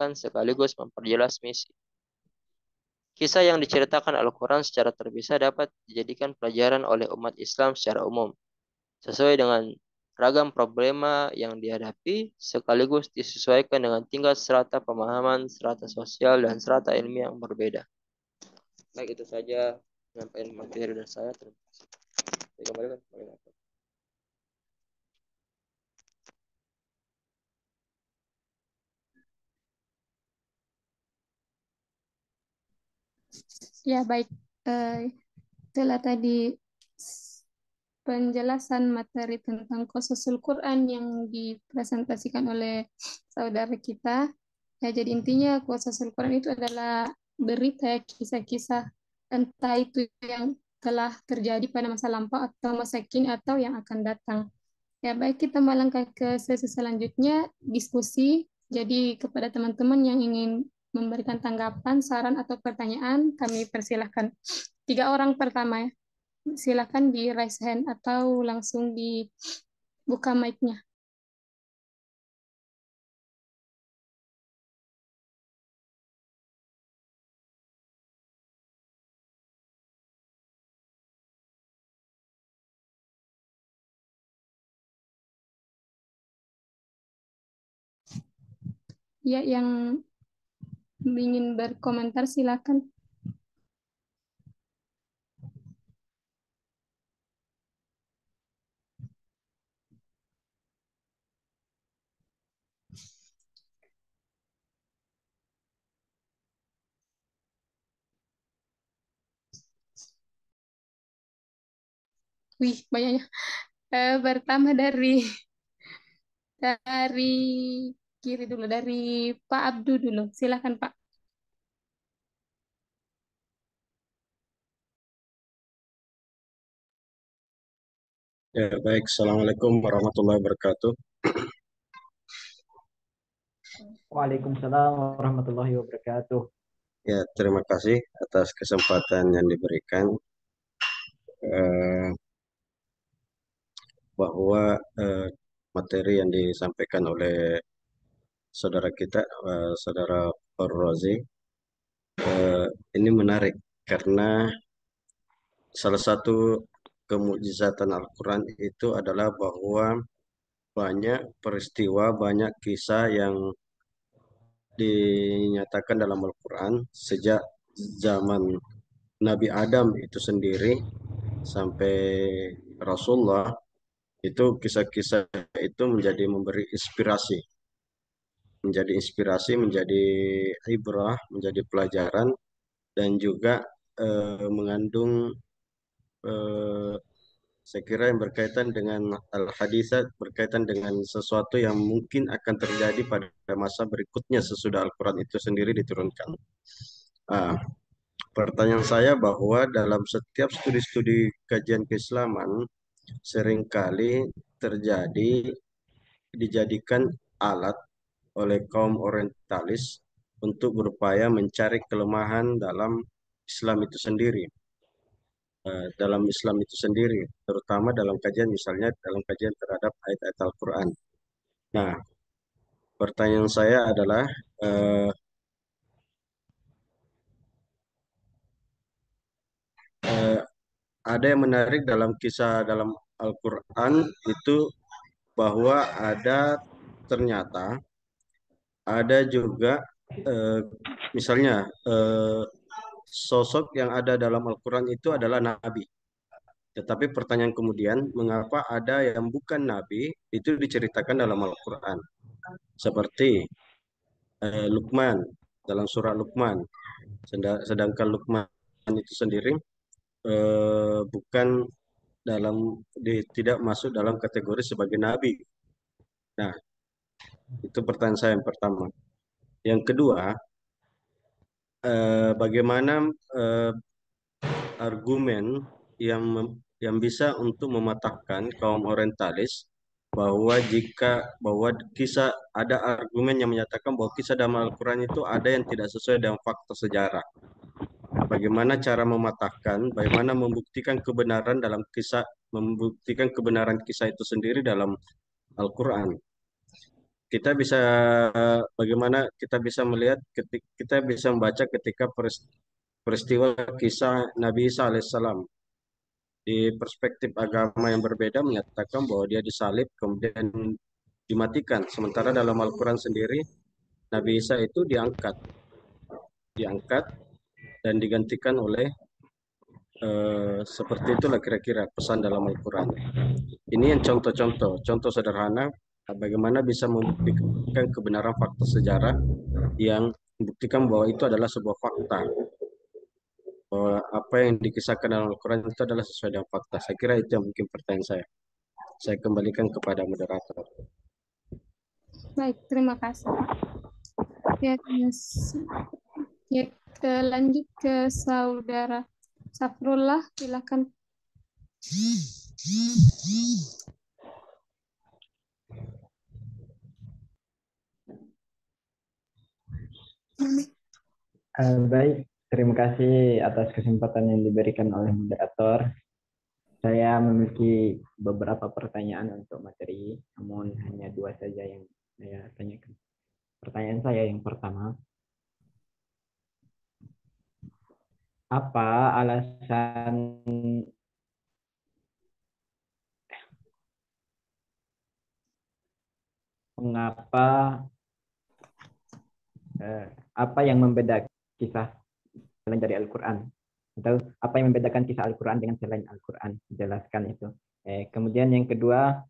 mengingatkan sekaligus memperjelas misi. Kisah yang diceritakan Al-Quran secara terpisah dapat dijadikan pelajaran oleh umat Islam secara umum, sesuai dengan ragam problema yang dihadapi, sekaligus disesuaikan dengan tingkat serata pemahaman, serata sosial, dan serata ilmiah yang berbeda. Baik, itu saja penyampaian materi dari saya. Terima kasih. Saya kembalikan kepada Bapak. Ya, baik. Itulah tadi penjelasan materi tentang Qasasul Quran yang dipresentasikan oleh saudara kita. Ya, jadi intinya Qasasul Quran itu adalah berita ya, kisah-kisah entah itu yang telah terjadi pada masa lampau atau masa kini atau yang akan datang. Ya, baik kita melangkah ke sesi selanjutnya, diskusi. Jadi kepada teman-teman yang ingin memberikan tanggapan, saran, atau pertanyaan, kami persilahkan. 3 orang pertama ya. Silakan di raise hand atau langsung dibuka mic-nya. Ya, yang ingin berkomentar silakan. Wih, banyaknya. Pertama dari kiri dulu, dari Pak Abdu dulu. Silakan Pak. Ya, baik. Assalamualaikum warahmatullahi wabarakatuh. Waalaikumsalam warahmatullahi wabarakatuh. Ya, terima kasih atas kesempatan yang diberikan eh, bahwa materi yang disampaikan oleh saudara kita, saudara Rozi, ini menarik karena salah satu kemujizatan Al-Quran itu adalah bahwa banyak peristiwa, banyak kisah yang dinyatakan dalam Al-Quran sejak zaman Nabi Adam itu sendiri sampai Rasulullah, itu kisah-kisah itu menjadi memberi inspirasi, menjadi ibrah, menjadi pelajaran, dan juga mengandung eh, saya kira yang berkaitan dengan al-hadisat, berkaitan dengan sesuatu yang mungkin akan terjadi pada masa berikutnya sesudah Al-Quran itu sendiri diturunkan. Ah, Pertanyaan saya bahwa dalam setiap studi-studi kajian keislaman seringkali terjadi dijadikan alat oleh kaum orientalis untuk berupaya mencari kelemahan dalam Islam itu sendiri. Dalam Islam itu sendiri, terutama dalam kajian misalnya dalam kajian terhadap ayat-ayat Al-Quran. Nah, pertanyaan saya adalah eh, eh, ada yang menarik dalam kisah dalam Al-Quran itu bahwa ternyata ada juga eh, misalnya sosok yang ada dalam Al-Quran itu adalah nabi. Tetapi pertanyaan kemudian, mengapa ada yang bukan nabi itu diceritakan dalam Al-Quran? Seperti Luqman dalam surah Luqman. Sedangkan Luqman itu sendiri bukan tidak masuk dalam kategori sebagai nabi. Nah, itu pertanyaan saya yang pertama. Yang kedua, bagaimana eh, argumen yang bisa untuk mematahkan kaum orientalis bahwa kisah ada argumen yang menyatakan bahwa kisah dalam Al-Quran itu ada yang tidak sesuai dengan fakta sejarah. Bagaimana cara mematahkan, bagaimana membuktikan kebenaran kisah itu sendiri dalam Al-Quran. kita bisa bagaimana kita bisa melihat kita bisa membaca ketika peristiwa kisah Nabi Isa alaihissalam di perspektif agama yang berbeda menyatakan bahwa dia disalib kemudian dimatikan, sementara dalam Al-Quran sendiri Nabi Isa itu diangkat dan digantikan oleh seperti itulah kira-kira pesan dalam Al-Quran. Ini yang contoh sederhana bagaimana bisa membuktikan kebenaran fakta sejarah yang membuktikan bahwa itu adalah sebuah fakta. Bahwa apa yang dikisahkan dalam Al-Quran itu adalah sesuai dengan fakta. Saya kira itu yang mungkin pertanyaan saya. Saya kembalikan kepada moderator. Baik, terima kasih. Ya, ya, lanjut ke saudara Safrullah, silakan. Baik, terima kasih atas kesempatan yang diberikan oleh moderator. Saya memiliki beberapa pertanyaan untuk materi, namun hanya dua saja yang saya tanyakan. Pertanyaan saya yang pertama, apa alasan mengapa apa yang membedakan kisah selain dari Al-Quran, atau apa yang membedakan kisah Al-Quran dengan selain Al-Quran? Jelaskan itu. Kemudian yang kedua,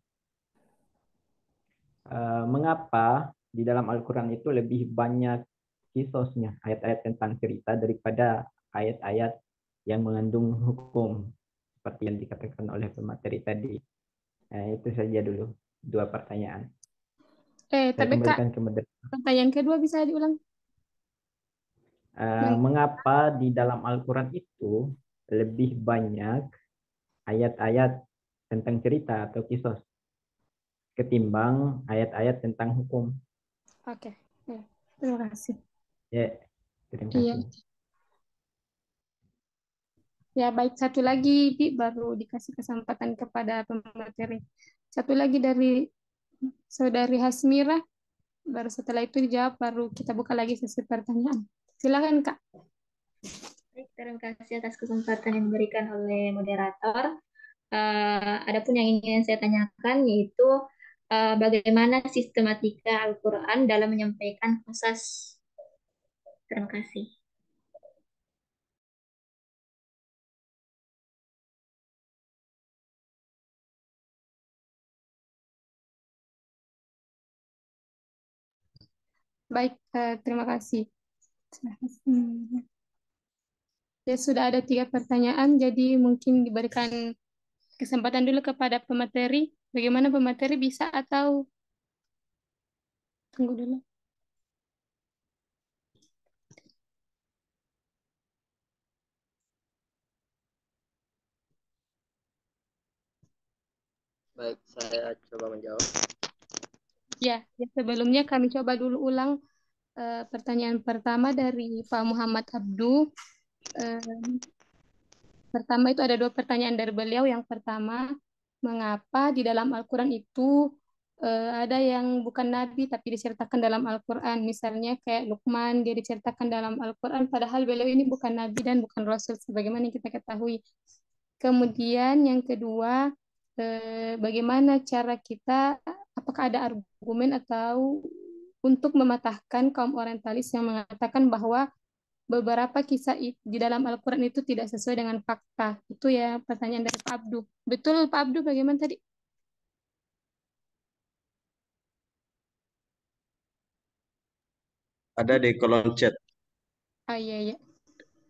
mengapa di dalam Al-Quran itu lebih banyak kisosnya, ayat-ayat tentang cerita daripada ayat-ayat yang mengandung hukum seperti yang dikatakan oleh pemateri tadi. Itu saja dulu dua pertanyaan. Saya Tapi Kak, kembalikan ke moderator. pertanyaan kedua bisa diulang? Mengapa di dalam Al-Quran itu lebih banyak ayat-ayat tentang cerita atau kisos ketimbang ayat-ayat tentang hukum? Oke, ya, terima kasih. Ya, terima Iya. kasih. Ya, baik, satu lagi baru dikasih kesempatan kepada pemateri. Satu lagi dari saudari Hasmira, baru setelah itu dijawab, baru kita buka lagi sesi pertanyaan. Silakan, Kak. Baik, terima kasih atas kesempatan yang diberikan oleh moderator. Adapun yang ingin saya tanyakan yaitu bagaimana sistematika Al-Quran dalam menyampaikan qasas. Terima kasih. Baik, terima kasih. Ya, sudah ada 3 pertanyaan, jadi mungkin diberikan kesempatan dulu kepada pemateri. Bagaimana pemateri bisa atau tunggu dulu? Baik, saya coba menjawab. Ya, sebelumnya kami coba dulu ulang pertanyaan pertama dari Pak Muhammad Abdu. Pertama itu ada 2 pertanyaan dari beliau. Yang pertama, mengapa di dalam Al-Quran itu ada yang bukan Nabi tapi diceritakan dalam Al-Quran. Misalnya kayak Luqman, dia diceritakan dalam Al-Quran, padahal beliau ini bukan Nabi dan bukan Rasul, sebagaimana yang kita ketahui. Kemudian yang kedua, bagaimana cara kita, apakah ada argumen atau untuk mematahkan kaum orientalis yang mengatakan bahwa beberapa kisah di dalam Al-Quran itu tidak sesuai dengan fakta. Itu ya pertanyaan dari Pak Abdu. Betul Pak Abdu, bagaimana tadi? Ada di kolom chat. Oh iya, iya.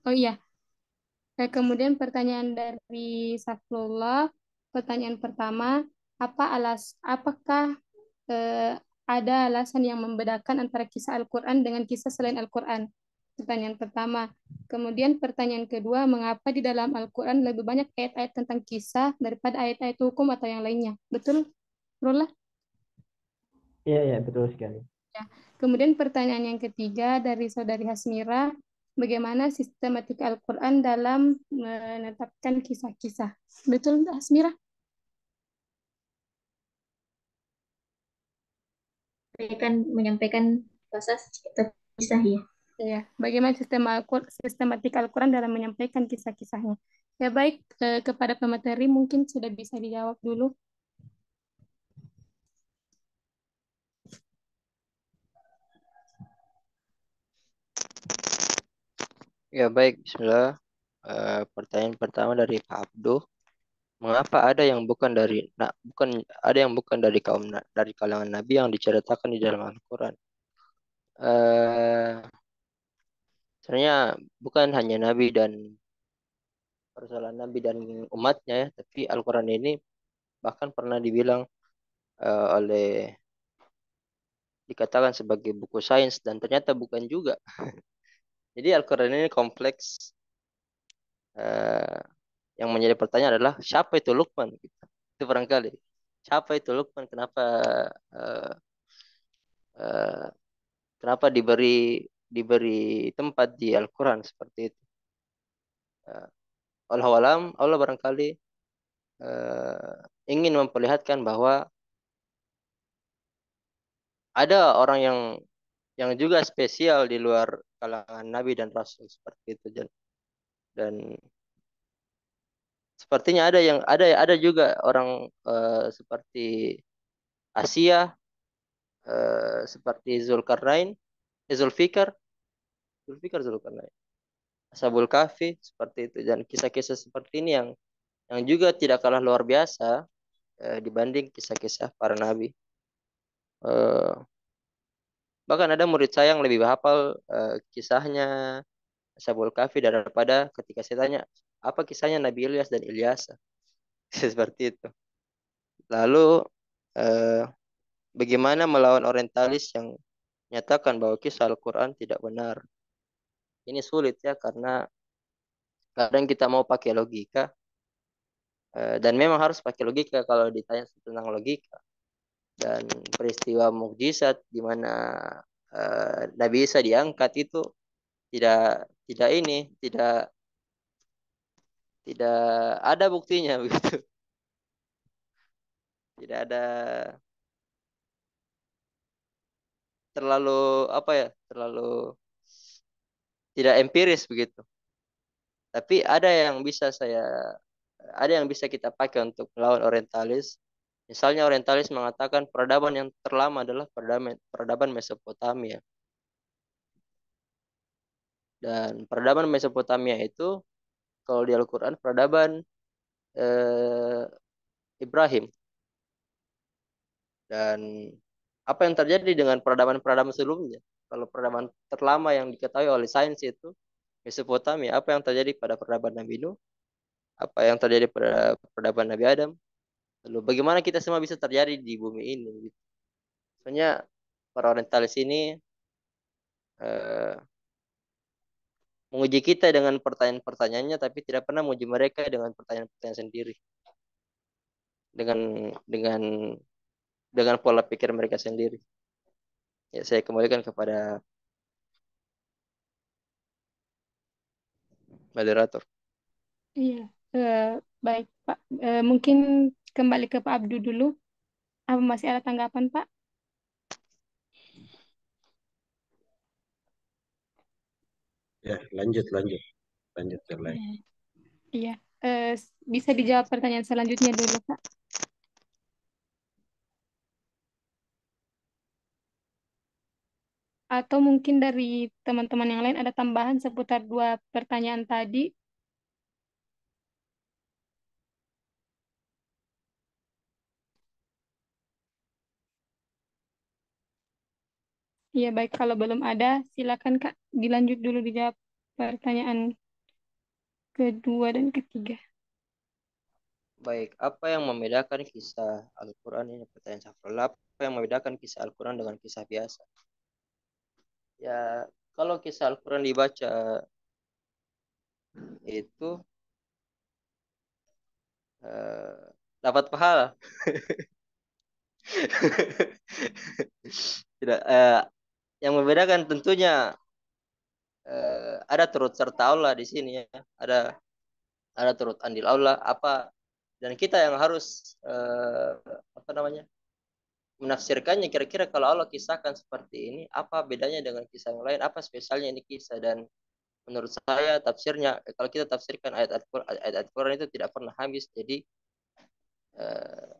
Oh iya. Kemudian pertanyaan dari Safrullah, pertanyaan pertama, apakah ada alasan yang membedakan antara kisah Al-Quran dengan kisah selain Al-Quran? Pertanyaan pertama. Kemudian pertanyaan kedua, mengapa di dalam Al-Quran lebih banyak ayat-ayat tentang kisah daripada ayat-ayat hukum atau yang lainnya? Betul, Safrullah? Iya, iya, betul sekali. Ya. Kemudian pertanyaan yang ketiga dari Saudari Hasmira, bagaimana sistematika Al-Quran dalam menetapkan kisah-kisah? Betul, Mbak Hasmira? menyampaikan proses atau kisah ya. Ya, bagaimana sistematika Al-Quran dalam menyampaikan kisah-kisahnya. Ya baik, kepada pemateri mungkin sudah bisa dijawab dulu. Ya baik, Bismillah. Pertanyaan pertama dari Pak Abduh. Mengapa ada yang bukan dari dari kalangan Nabi yang diceritakan di dalam Al-Quran? Eh, Sebenarnya bukan hanya Nabi dan persoalan Nabi dan umatnya ya, tapi Al-Quran ini bahkan pernah dibilang oleh dikatakan sebagai buku sains dan ternyata bukan juga. Jadi Al-Quran ini kompleks. eh, yang menjadi pertanyaan adalah siapa itu Luqman? Gitu. Itu barangkali. Siapa itu Luqman? Eh, eh, kenapa diberi tempat di Al-Quran seperti itu? Eh, Wallahu alam, Allah barangkali ingin memperlihatkan bahwa ada orang yang juga spesial di luar kalangan Nabi dan Rasul seperti itu dan sepertinya ada juga orang seperti Asia, seperti Zulfikar, Zulkarnain, Ashabul Kahfi seperti itu dan kisah-kisah seperti ini yang juga tidak kalah luar biasa dibanding kisah-kisah para nabi. Eh, Bahkan ada murid saya yang lebih hafal kisahnya Ashabul Kahfi daripada ketika saya tanya apa kisahnya Nabi Ilyas dan Ilyasa. Seperti itu. Lalu eh, bagaimana melawan orientalis yang menyatakan bahwa kisah Al-Quran tidak benar? Ini sulit ya karena kadang kita mau pakai logika dan memang harus pakai logika kalau ditanya tentang logika dan peristiwa mukjizat di mana Nabi Isa diangkat itu tidak ini tidak ada buktinya begitu. Tidak ada terlalu apa ya terlalu tidak empiris begitu. Tapi ada yang bisa kita pakai untuk melawan orientalis. Misalnya orientalis mengatakan peradaban yang terlama adalah peradaban Mesopotamia. Dan peradaban Mesopotamia itu kalau di Al-Quran peradaban eh, Ibrahim. Dan apa yang terjadi dengan peradaban-peradaban sebelumnya? Kalau peradaban terlama yang diketahui oleh sains itu Mesopotamia, apa yang terjadi pada peradaban Nabi Nuh? Apa yang terjadi pada peradaban Nabi Adam? Lalu bagaimana kita semua bisa terjadi di bumi ini? Gitu. Soalnya para orientalis ini eh, menguji kita dengan pertanyaan-pertanyaannya, tapi tidak pernah menguji mereka dengan pertanyaan-pertanyaan sendiri, dengan dengan dengan pola pikir mereka sendiri. Ya, saya kembalikan kepada moderator. Iya, baik Pak. Mungkin kembali ke Pak Abdu dulu. Apa masih ada tanggapan Pak? Ya, lanjut yang lain. Iya, bisa dijawab pertanyaan selanjutnya dulu Pak. Atau mungkin dari teman-teman yang lain ada tambahan seputar dua pertanyaan tadi. Iya, baik. Kalau belum ada, silakan Kak dilanjut dulu dijawab pertanyaan kedua dan ketiga. Baik, apa yang membedakan kisah Al-Quran ini pertanyaan Safrul? Apa yang membedakan kisah Al-Quran dengan kisah biasa? Ya, kalau kisah Al-Quran dibaca itu dapat pahala. Tidak, yang membedakan tentunya ada turut serta Allah di sini ya. Ada turut andil Allah apa dan kita yang harus apa namanya? menafsirkannya, kira-kira kalau Allah kisahkan seperti ini, apa bedanya dengan kisah yang lain, apa spesialnya ini kisah. Dan menurut saya tafsirnya, kalau kita tafsirkan ayat-ayat Quran itu tidak pernah habis. Jadi eh,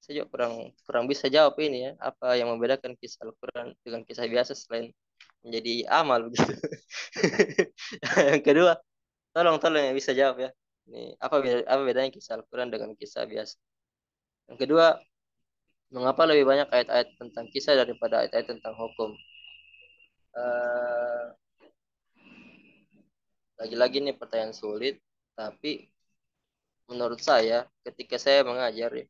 saya juga kurang kurang bisa jawab ini ya, apa yang membedakan kisah Al-Quran dengan kisah biasa selain menjadi amal gitu. Yang kedua, tolong yang bisa jawab ya. Ini apa bedanya kisah Al-Quran dengan kisah biasa? Yang kedua, mengapa lebih banyak ayat-ayat tentang kisah daripada ayat-ayat tentang hukum? Eh, Lagi-lagi nih pertanyaan sulit, tapi menurut saya ketika saya mengajar ya,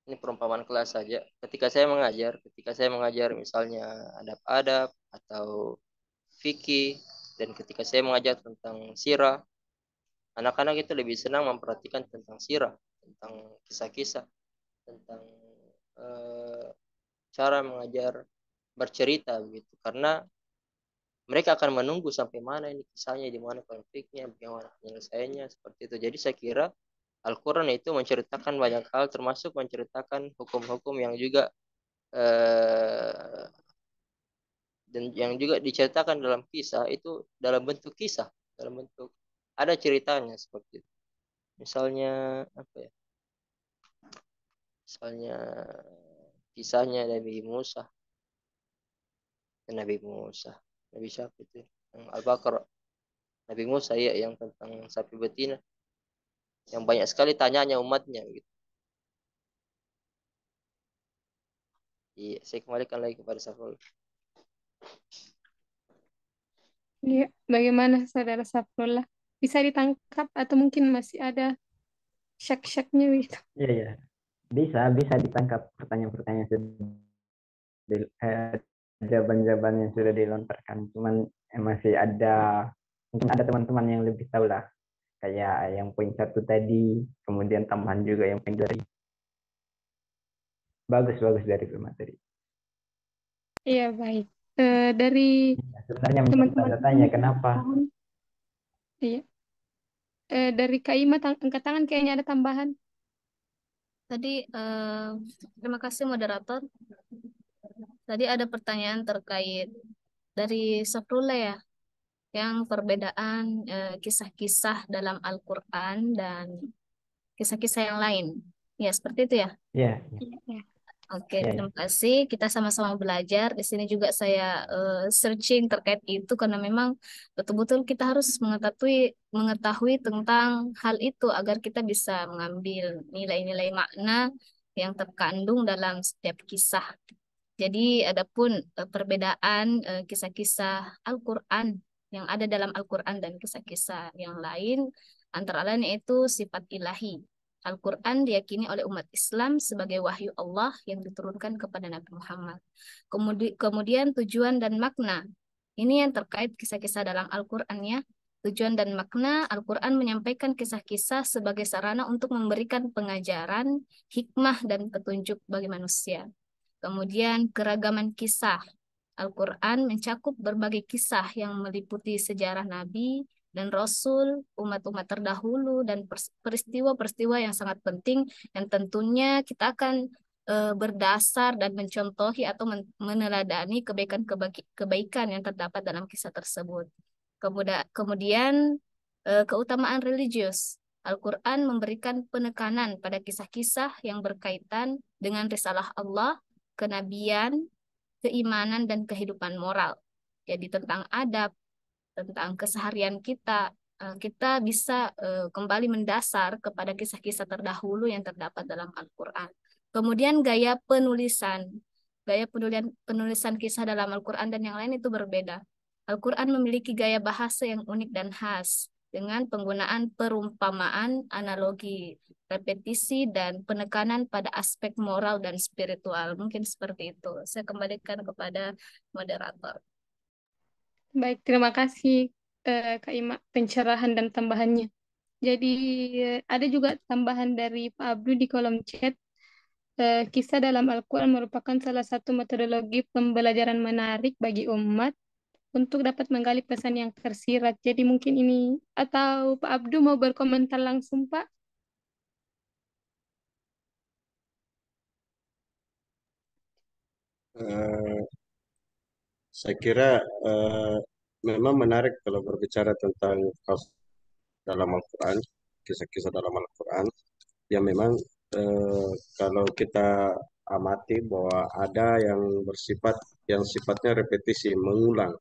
ini perumpamaan kelas saja. Ketika saya mengajar misalnya adab-adab atau fikih, dan ketika saya mengajar tentang sirah, anak-anak itu lebih senang memperhatikan tentang sirah, tentang kisah-kisah, tentang eh, cara mengajar bercerita begitu, karena mereka akan menunggu sampai mana ini kisahnya, di mana konfliknya, bagaimana penyelesaiannya, seperti itu. Jadi saya kira Al-Quran itu menceritakan banyak hal, termasuk menceritakan hukum-hukum yang juga eh, dan yang juga diceritakan dalam kisah itu dalam bentuk kisah, dalam bentuk ada ceritanya seperti itu. Misalnya apa ya? Misalnya kisahnya Nabi Musa, Nabi siapa itu? Yang Al-Baqarah. Nabi Musa ya, yang tentang sapi betina, yang banyak sekali tanyanya umatnya gitu. Iya, saya kembalikan lagi kepada Safrul. Iya, bagaimana Saudara Safrullah? Bisa ditangkap atau mungkin masih ada syak-syaknya gitu? Iya, iya. Bisa ditangkap pertanyaan-pertanyaan jawaban-jawaban yang sudah dilontarkan. Cuman masih ada, mungkin ada teman-teman yang lebih tahu lah. Kayak yang poin 1 tadi, kemudian tambahan juga yang poin 2 tadi. Bagus dari materi. Iya, baik. Dari Sebenarnya menjadi teman-teman tanda tanya kenapa. iya. Dari Kak Ima angkat tangan kayaknya ada tambahan. Tadi terima kasih moderator. Tadi ada pertanyaan terkait dari Safrullah ya, yang perbedaan kisah-kisah dalam Al-Quran dan kisah-kisah yang lain. Ya, seperti itu ya. Iya, Iya. Oke, iya. terima kasih. Kita sama-sama belajar. Di sini juga saya searching terkait itu karena memang betul-betul kita harus mengetahui tentang hal itu agar kita bisa mengambil nilai-nilai makna yang terkandung dalam setiap kisah. Jadi adapun perbedaan kisah-kisah Al-Quran yang ada dalam Al-Quran dan kisah-kisah yang lain, antara lain yaitu sifat ilahi. Al-Quran diyakini oleh umat Islam sebagai wahyu Allah yang diturunkan kepada Nabi Muhammad. Kemudian tujuan dan makna. Ini yang terkait kisah-kisah dalam Al-Quran ya. Tujuan dan makna Al-Quran menyampaikan kisah-kisah sebagai sarana untuk memberikan pengajaran, hikmah, dan petunjuk bagi manusia. Kemudian keragaman kisah. Al-Quran mencakup berbagai kisah yang meliputi sejarah Nabi dan Rasul, umat-umat terdahulu, dan peristiwa-peristiwa yang sangat penting yang tentunya kita akan berdasar dan mencontohi atau meneladani kebaikan yang terdapat dalam kisah tersebut. Kemudian keutamaan religius. Al-Quran memberikan penekanan pada kisah-kisah yang berkaitan dengan risalah Allah, kenabian, keimanan, dan kehidupan moral. Jadi tentang adab, tentang keseharian kita, kita bisa kembali mendasar kepada kisah-kisah terdahulu yang terdapat dalam Al-Quran. Kemudian gaya penulisan. Gaya penulisan kisah dalam Al-Quran dan yang lain itu berbeda. Al-Quran memiliki gaya bahasa yang unik dan khas dengan penggunaan perumpamaan, analogi, repetisi, dan penekanan pada aspek moral dan spiritual. Mungkin seperti itu. Saya kembalikan kepada moderator. Baik, terima kasih Kak Ima pencerahan dan tambahannya. Jadi ada juga tambahan dari Pak Abdu di kolom chat. Kisah dalam Al-Quran merupakan salah satu metodologi pembelajaran menarik bagi umat untuk dapat menggali pesan yang tersirat. Jadi mungkin ini, atau Pak Abdu mau berkomentar langsung, Pak? eh, saya kira eh, memang menarik kalau berbicara tentang dalam Al-Quran, kisah-kisah dalam Al-Quran, yang memang eh, kalau kita amati bahwa ada yang bersifat yang sifatnya repetisi, mengulang.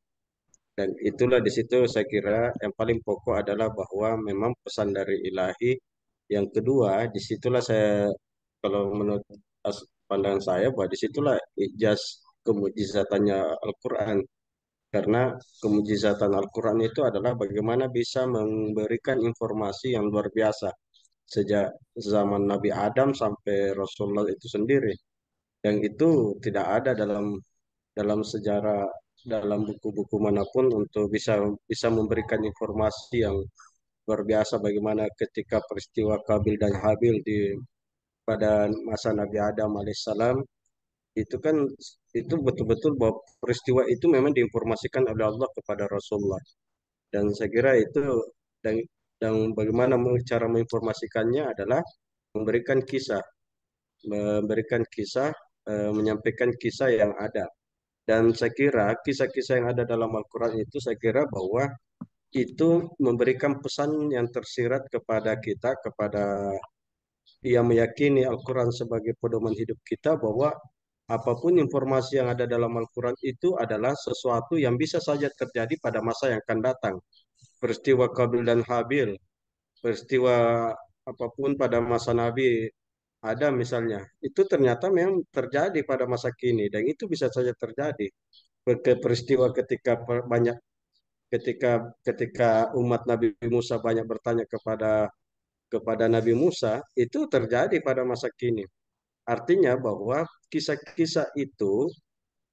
Dan itulah di situ saya kira yang paling pokok adalah bahwa memang pesan dari ilahi. Yang kedua, disitulah saya, kalau menurut pandangan saya, bahwa disitulah ijaz kemujizatannya Al-Quran. Karena kemujizatan Al-Quran itu adalah bagaimana bisa memberikan informasi yang luar biasa. Sejak zaman Nabi Adam sampai Rasulullah itu sendiri. Yang itu tidak ada dalam sejarah, dalam buku-buku manapun, untuk bisa bisa memberikan informasi yang luar biasa bagaimana ketika peristiwa Kabil dan Habil pada masa Nabi Adam alaihissalam. Itu kan, itu betul-betul bahwa peristiwa itu memang diinformasikan oleh Allah kepada Rasulullah. Dan saya kira itu, dan bagaimana cara menginformasikannya adalah memberikan kisah, menyampaikan kisah yang ada. Dan saya kira kisah-kisah yang ada dalam Al-Quran itu, saya kira bahwa itu memberikan pesan yang tersirat kepada kita, kepada yang meyakini Al-Quran sebagai pedoman hidup kita, bahwa apapun informasi yang ada dalam Al-Quran itu adalah sesuatu yang bisa saja terjadi pada masa yang akan datang. Peristiwa Qabil dan Habil, peristiwa apapun pada masa Nabi Adam misalnya, itu ternyata memang terjadi pada masa kini, dan itu bisa saja terjadi. Peristiwa ketika banyak, ketika ketika umat Nabi Musa banyak bertanya kepada Nabi Musa, itu terjadi pada masa kini. Artinya bahwa kisah-kisah itu,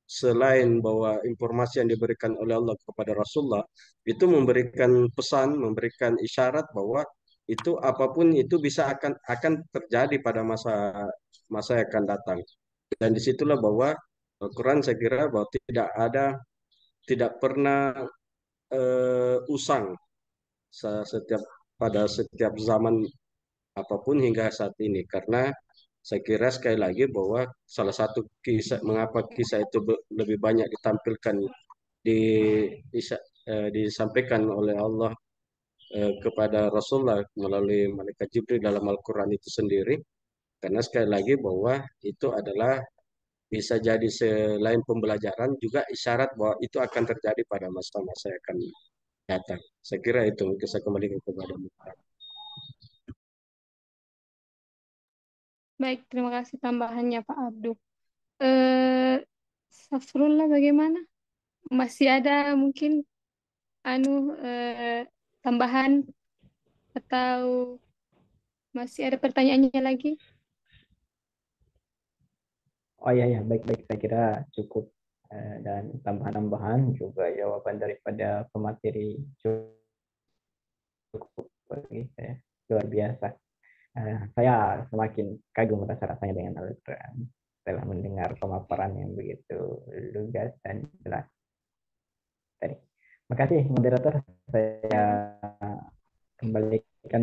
selain bahwa informasi yang diberikan oleh Allah kepada Rasulullah, itu memberikan pesan, memberikan isyarat bahwa itu apapun itu bisa akan terjadi pada masa masa yang akan datang. Dan disitulah bahwa Al-Quran, saya kira bahwa tidak pernah usang setiap pada setiap zaman apapun hingga saat ini. Karena saya kira sekali lagi bahwa salah satu kisah, mengapa kisah itu lebih banyak ditampilkan, di, disampaikan oleh Allah kepada Rasulullah melalui malaikat Jibril dalam Al-Quran itu sendiri. Karena sekali lagi bahwa itu adalah bisa jadi selain pembelajaran juga isyarat bahwa itu akan terjadi pada masa-masa yang akan datang. Saya kira itu, mungkin saya kembalikan kepada Muhammad. Baik, terima kasih tambahannya Pak Abdul. Safrullah bagaimana? Masih ada mungkin tambahan atau masih ada pertanyaannya lagi? Oh iya ya, baik-baik, saya kira cukup, dan tambahan-tambahan juga jawaban daripada pemateri cukup bagi saya, luar biasa. Saya semakin kagum rasa-rasanya dengan Al-Quran setelah mendengar pemaparan yang begitu lugas dan jelas tadi. Makasih moderator, saya kembalikan.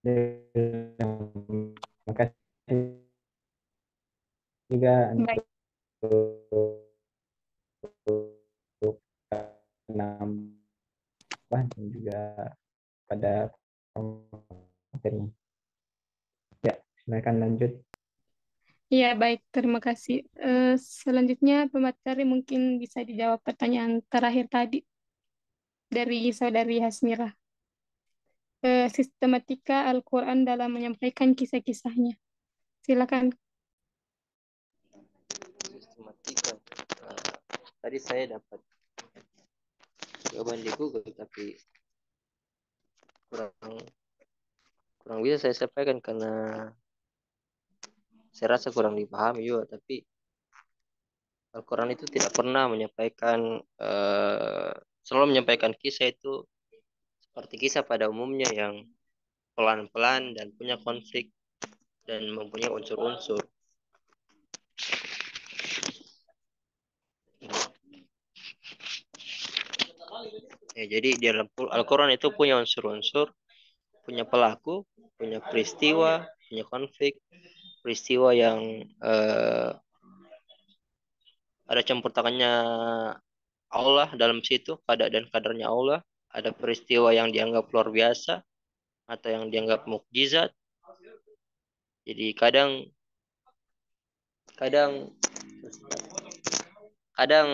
Terima kasih juga Baik, untuk penambah dan juga pada materi. Ya, silakan lanjut. iya baik, terima kasih. Selanjutnya pemateri mungkin bisa dijawab pertanyaan terakhir tadi dari Saudari Hasmira. Sistematika Al-Quran dalam menyampaikan kisah-kisahnya. Silakan. Sistematika. Nah, tadi saya dapat jawaban di Google, tapi kurang kurang bisa saya sampaikan karena saya rasa kurang dipahami juga. Tapi Al-Quran itu tidak pernah menyampaikan, selalu menyampaikan kisah itu seperti kisah pada umumnya yang pelan-pelan dan punya konflik dan mempunyai unsur-unsur. Ya, jadi di dalam Al-Quran itu punya unsur-unsur, punya pelaku, punya peristiwa, punya konflik, peristiwa yang ada campur tangannya Allah dalam situ, kadar dan kadarnya Allah, ada peristiwa yang dianggap luar biasa atau yang dianggap mukjizat. Jadi kadang kadang kadang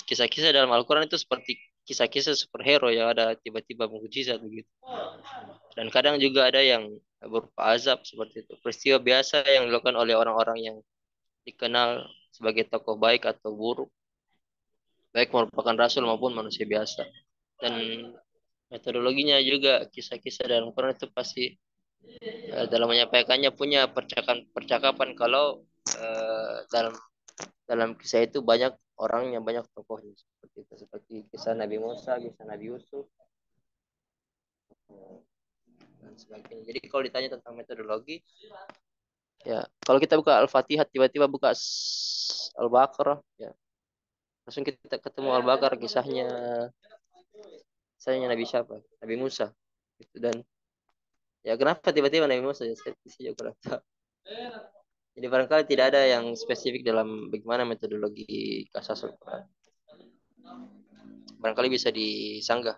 kisah-kisah dalam Al-Quran itu seperti kisah-kisah superhero yang ada tiba-tiba mukjizat begitu. Dan kadang juga ada yang berupa azab seperti itu. Peristiwa biasa yang dilakukan oleh orang-orang yang dikenal sebagai tokoh baik atau buruk, baik merupakan rasul maupun manusia biasa. Dan metodologinya juga kisah-kisah dalam Quran itu pasti dalam menyampaikannya punya percakapan kalau dalam dalam kisah itu banyak orangnya, banyak tokohnya seperti itu, seperti kisah Nabi Musa, kisah Nabi Yusuf dan sebagainya. Jadi kalau ditanya tentang metodologi, ya kalau kita buka Al-Fatihah tiba-tiba buka Al-Baqarah, ya langsung kita ketemu Al-Baqarah kisahnya Nabi siapa? Nabi Musa. Gitu. Dan ya kenapa tiba-tiba Nabi Musa? Ya, saya juga kurang tahu. Jadi barangkali tidak ada yang spesifik dalam bagaimana metodologi Qasasul Quran. Barangkali bisa disanggah.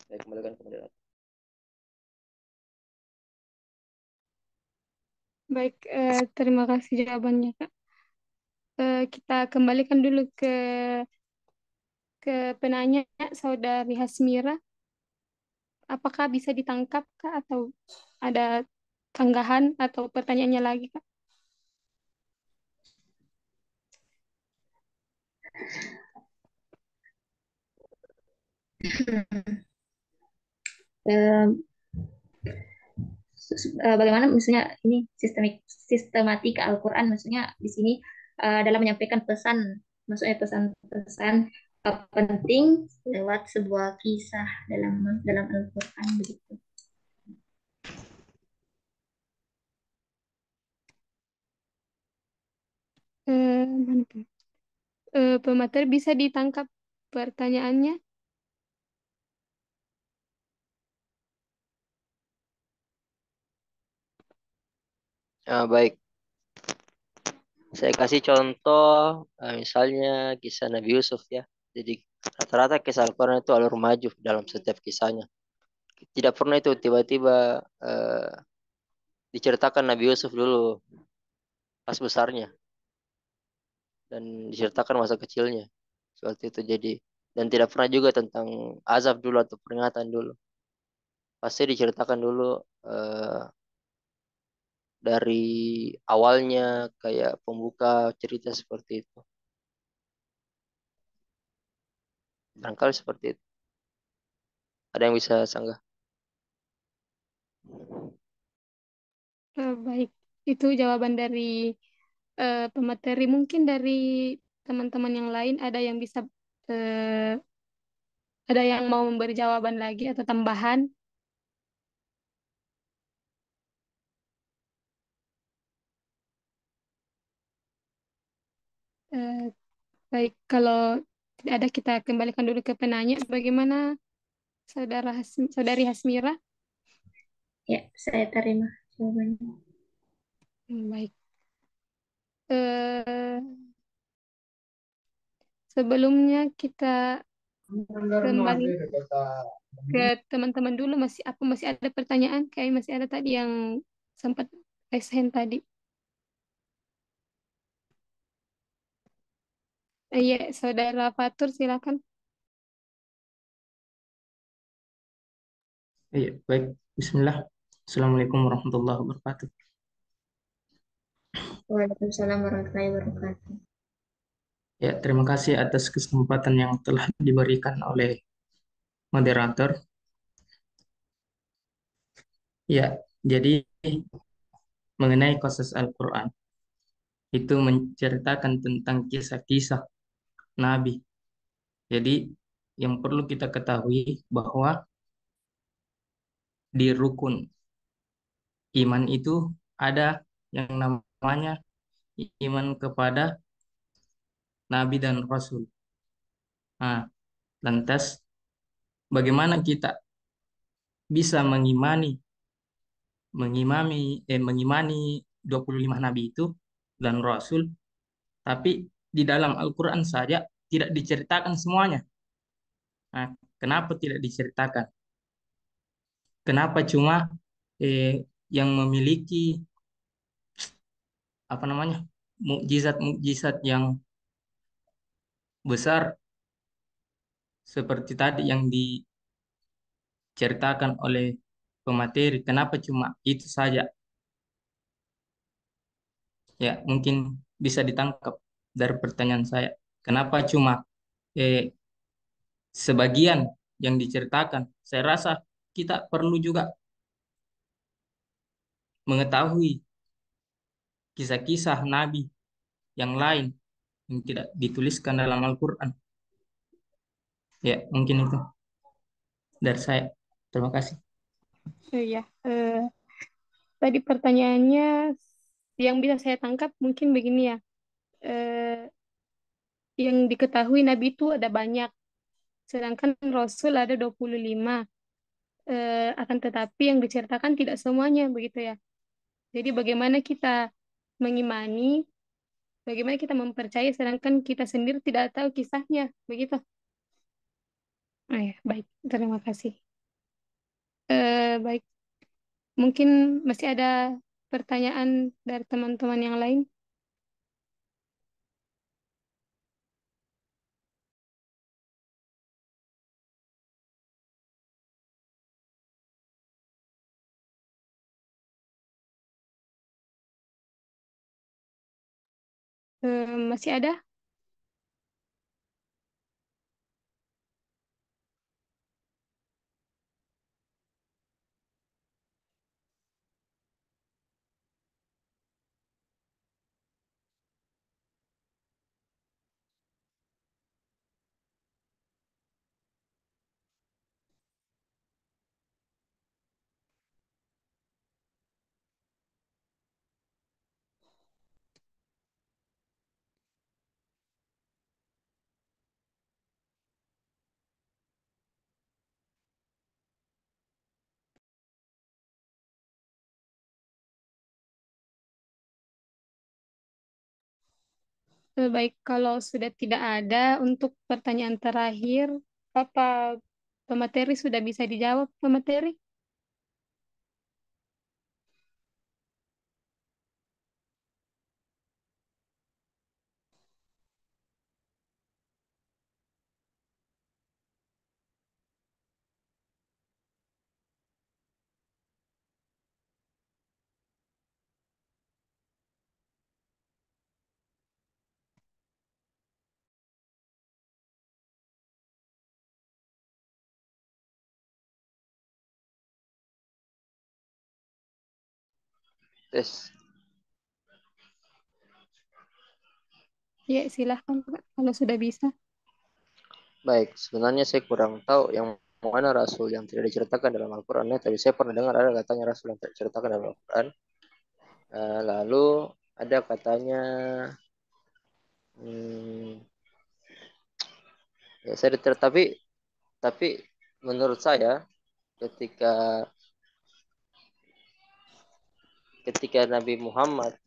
Saya kembalikan ke moderator. Baik, terima kasih jawabannya, Kak. Kita kembalikan dulu ke penanya, Saudari Hasmira. Apakah bisa ditangkap, Kak, atau ada tanggahan atau pertanyaannya lagi, Kak? Eh, Bagaimana maksudnya ini sistematika Al-Quran maksudnya di sini dalam menyampaikan pesan, maksudnya pesan-pesan penting lewat sebuah kisah dalam dalam Al-Quran begitu. Mana, Pak? Pemateri bisa ditangkap pertanyaannya? Baik, saya kasih contoh misalnya kisah Nabi Yusuf ya. Jadi rata-rata kisah Al-Quran itu alur maju dalam setiap kisahnya. Tidak pernah itu tiba-tiba diceritakan Nabi Yusuf dulu pas besarnya dan diceritakan masa kecilnya. Seperti itu jadi dan tidak pernah juga tentang azab dulu atau peringatan dulu. Pasti diceritakan dulu eh, dari awalnya kayak pembuka cerita seperti itu. Barangkali seperti itu. Ada yang bisa sanggah? Baik, itu jawaban dari pemateri. Mungkin dari teman-teman yang lain eh, ada yang mau memberi jawaban lagi atau tambahan? Eh, Baik, kalau tidak ada kita kembalikan dulu ke penanya. Bagaimana Saudari Hasmira? Ya, saya terima jawabannya. Baik. Eh, Sebelumnya kita kembali ke teman-teman dulu. Masih ada pertanyaan? Kayak masih ada tadi yang sempat raise hand tadi. Iya, Saudara Fatur, silakan. Iya, baik. Bismillah. Assalamualaikum warahmatullahi wabarakatuh. Waalaikumsalam warahmatullahi wabarakatuh. Ya, terima kasih atas kesempatan yang telah diberikan oleh moderator. Ya, jadi mengenai kasus Al-Quran, itu menceritakan tentang kisah-kisah Nabi. Jadi, yang perlu kita ketahui bahwa di rukun iman itu ada yang namanya iman kepada Nabi dan Rasul. Nah, lantas bagaimana kita bisa mengimani 25 nabi itu dan Rasul, tapi di dalam Al-Quran saja tidak diceritakan semuanya. Nah, kenapa tidak diceritakan? Kenapa cuma yang memiliki apa namanya mukjizat-mukjizat yang besar seperti tadi yang diceritakan oleh pemateri, kenapa cuma itu saja? Ya, mungkin bisa ditangkap dari pertanyaan saya. Kenapa cuma eh, sebagian yang diceritakan? Saya rasa kita perlu juga mengetahui kisah-kisah Nabi yang lain yang tidak dituliskan dalam Al-Quran. Ya, mungkin itu dari saya. Terima kasih. Iya, tadi pertanyaannya yang bisa saya tangkap mungkin begini ya. Eh, yang diketahui Nabi itu ada banyak, sedangkan Rasul ada 25. Akan tetapi yang diceritakan tidak semuanya, begitu ya. Jadi bagaimana kita mengimani, bagaimana kita mempercayai, sedangkan kita sendiri tidak tahu kisahnya, begitu. Oh ya, baik. Terima kasih. Baik, mungkin masih ada pertanyaan dari teman-teman yang lain. Masih ada? Baik, kalau sudah tidak ada untuk pertanyaan terakhir, apa pemateri sudah bisa dijawab, pemateri? Tes. Ya, silahkan Pak, kalau sudah bisa. Baik, sebenarnya saya kurang tahu yang mana rasul yang tidak diceritakan dalam Al-Quran ya, tapi saya pernah dengar ada katanya rasul yang tidak diceritakan dalam Al-Quran. Lalu ada katanya, hmm, ya saya tapi menurut saya ketika ketika Nabi Muhammad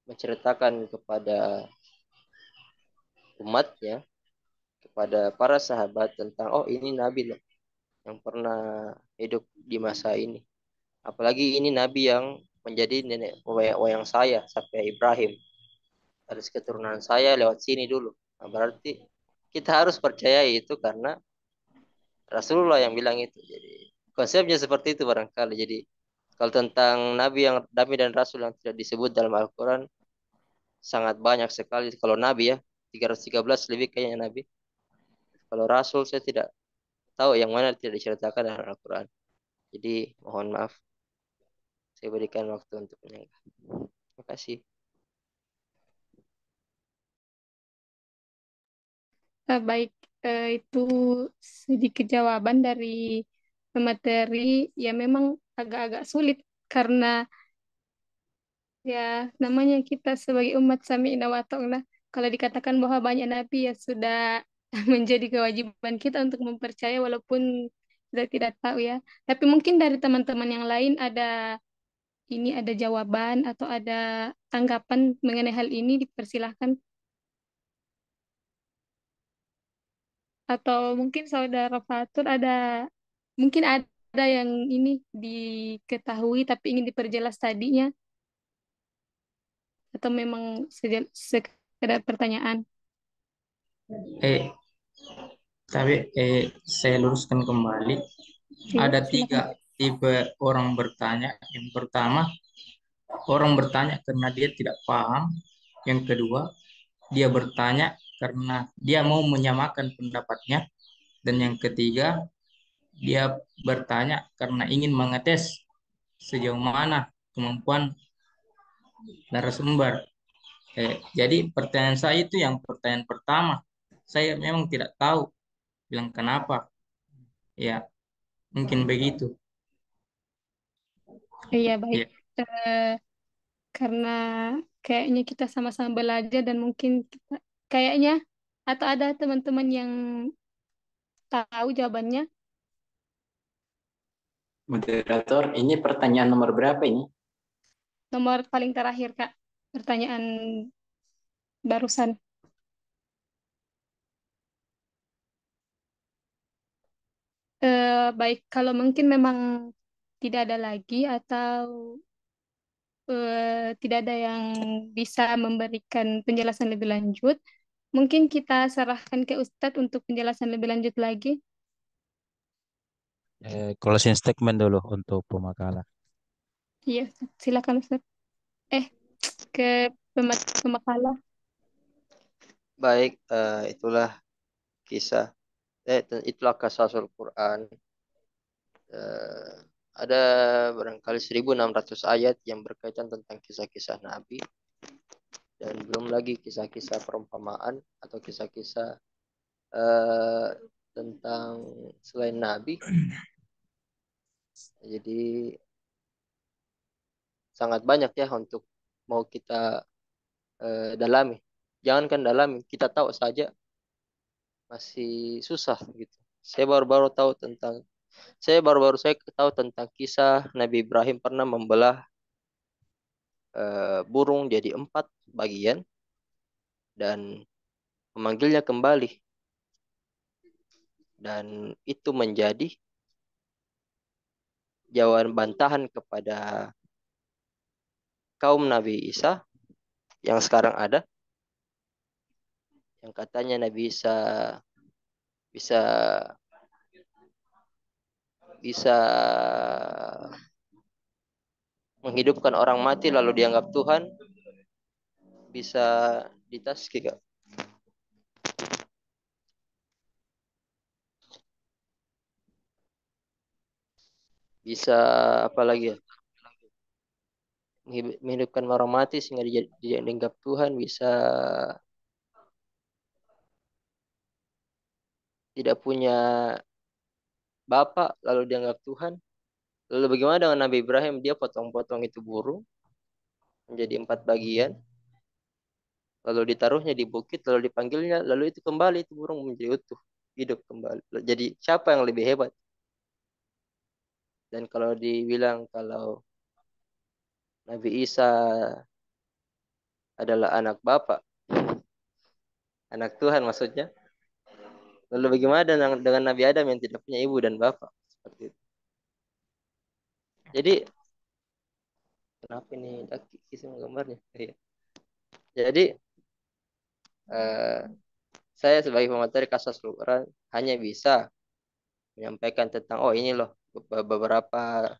menceritakan kepada umatnya, kepada para sahabat tentang oh ini Nabi loh yang pernah hidup di masa ini. Apalagi ini Nabi yang menjadi nenek moyang saya sampai Ibrahim. Harus keturunan saya lewat sini dulu. Nah, berarti kita harus percaya itu karena Rasulullah yang bilang itu. Jadi konsepnya seperti itu barangkali. Jadi kalau tentang Nabi dan Rasul yang tidak disebut dalam Al-Quran sangat banyak sekali. Kalau Nabi ya 313 lebih kayaknya Nabi. Kalau Rasul saya tidak tahu yang mana tidak diceritakan dalam Al-Quran. Jadi mohon maaf saya berikan waktu untuk menyanggah. Terima kasih. Baik, itu sedikit jawaban dari pemateri. Ya memang agak-agak sulit karena ya namanya kita sebagai umat sami'na wa ta'na. Kalau dikatakan bahwa banyak nabi ya sudah menjadi kewajiban kita untuk mempercaya walaupun kita tidak tahu ya. Tapi mungkin dari teman-teman yang lain ada ini ada jawaban atau ada tanggapan mengenai hal ini, dipersilahkan. Atau mungkin saudara Fatur mungkin ada yang ini diketahui tapi ingin diperjelas tadinya, atau memang sekedar pertanyaan. Eh, tapi saya luruskan kembali. Ada tiga Silakan. tipe orang bertanya. Yang pertama, orang bertanya karena dia tidak paham. Yang kedua, dia bertanya karena dia mau menyamakan pendapatnya. Dan yang ketiga, dia bertanya karena ingin mengetes sejauh mana kemampuan narasumber. Jadi pertanyaan saya itu yang pertanyaan pertama. Saya memang tidak tahu bilang kenapa. Ya, mungkin begitu. Iya, baik. Ya, Eh, karena kayaknya kita sama-sama belajar dan mungkin kayaknya atau ada teman-teman yang tahu jawabannya. Moderator, ini pertanyaan nomor berapa ini? Nomor paling terakhir, Kak. Pertanyaan barusan. Baik, kalau mungkin memang tidak ada lagi atau tidak ada yang bisa memberikan penjelasan lebih lanjut, mungkin kita serahkan ke Ustadz untuk penjelasan lebih lanjut lagi. Closing statement dulu untuk pemakalan. Iya, silakan Ustadz. Eh, ke pemakalah. Baik, itulah kisah. Itulah kasasul Quran. Eh, ada barangkali 1.600 ayat yang berkaitan tentang kisah-kisah Nabi, dan belum lagi kisah-kisah perumpamaan atau kisah-kisah eh, tentang selain Nabi. Jadi sangat banyak ya untuk mau kita dalami. Jangankan dalami, kita tahu saja masih susah gitu. Saya baru-baru tahu tentang kisah Nabi Ibrahim pernah membelah burung jadi 4 bagian dan memanggilnya kembali, dan itu menjadi jawaban bantahan kepada kaum Nabi Isa yang sekarang ada, yang katanya Nabi Isa bisa bisa menghidupkan orang mati lalu dianggap Tuhan, bisa ditasbih, bisa apa lagi ya, menghidupkan orang mati sehingga dianggap Tuhan, bisa tidak punya bapak lalu dianggap Tuhan. Lalu bagaimana dengan Nabi Ibrahim? Dia potong-potong itu burung menjadi 4 bagian, lalu ditaruhnya di bukit, lalu dipanggilnya, lalu itu kembali, itu burung menjadi utuh, hidup kembali. Jadi siapa yang lebih hebat? Dan kalau dibilang kalau Nabi Isa adalah anak bapak, anak Tuhan maksudnya, lalu bagaimana dengan Nabi Adam yang tidak punya ibu dan bapak? Seperti itu. Jadi kenapa ini kisah gambarnya? Iya. Jadi eh, saya sebagai pemateri kasus Quran hanya bisa menyampaikan tentang ini loh beberapa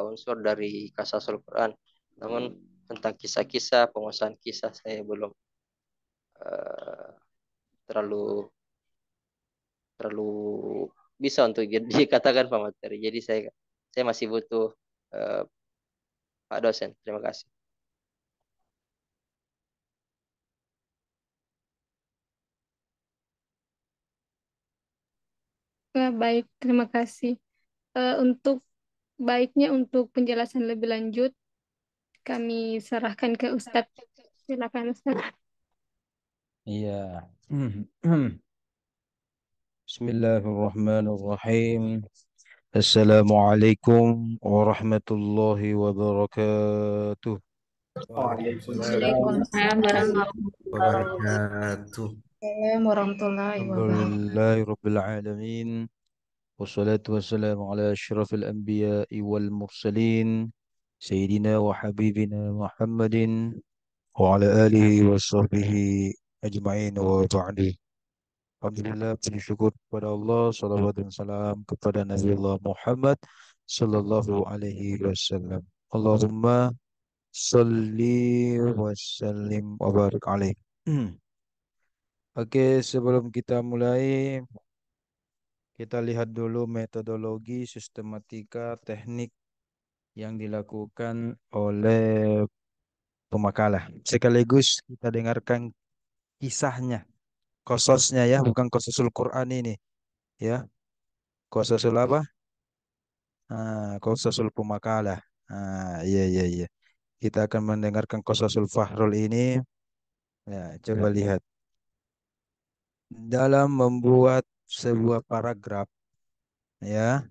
unsur dari kasasul Quran. Namun tentang kisah-kisah, penguasaan kisah saya belum eh, terlalu terlalu bisa untuk dikatakan pemateri. Jadi saya masih butuh eh, Pak dosen. Terima kasih. Baik, terima kasih. Untuk baiknya untuk penjelasan lebih lanjut, kami serahkan ke Ustadz. Silakan Ustadz. Iya. Bismillahirrahmanirrahim. Assalamualaikum warahmatullahi wabarakatuh. Waalaikumsalam Waalaikumsalam warahmatullahi wabarakatuh. Warahmatullahi wabarakatuh. Alhamdulillahirabbil alamin. Wassalatu wassalamu ala asyrafil anbiya'i wal mursalin sayyidina wa habibina Muhammadin wa ala alihi wa sahbihi ajma'in wa ba'du. Alhamdulillah, puji syukur kepada Allah, salawat dan salam kepada Nabi Allah Muhammad sallallahu alaihi wasallam. Allahumma salli wa sallim wa barik alaih. Oke, sebelum kita mulai, kita lihat dulu metodologi, sistematika, teknik yang dilakukan oleh pemakalah. Sekaligus kita dengarkan kisahnya, qasasnya ya, bukan qasasul Quran ini, ya. Qasasul apa? Qasasul pemakalah. Iya iya iya. Kita akan mendengarkan qasasul Fahrul ini. Ya, coba lihat. Dalam membuat sebuah paragraf, ya,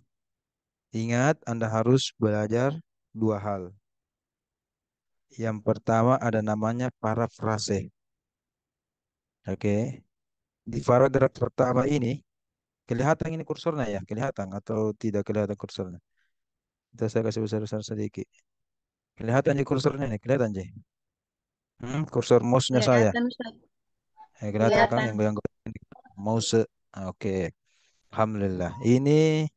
ingat Anda harus belajar dua hal. Yang pertama ada namanya parafrase. Oke. Di paragraf pertama ini, kelihatan ini kursornya ya? Kelihatan atau tidak kelihatan kursornya? Kita saya kasih besar-besar sedikit. Kelihatan di kursornya nih, kelihatan sih. Kursor mouse-nya saya. Kelihatan, Ustaz. Kelihatan kan Kelihatan. yang mouse. Oke. Alhamdulillah. Ini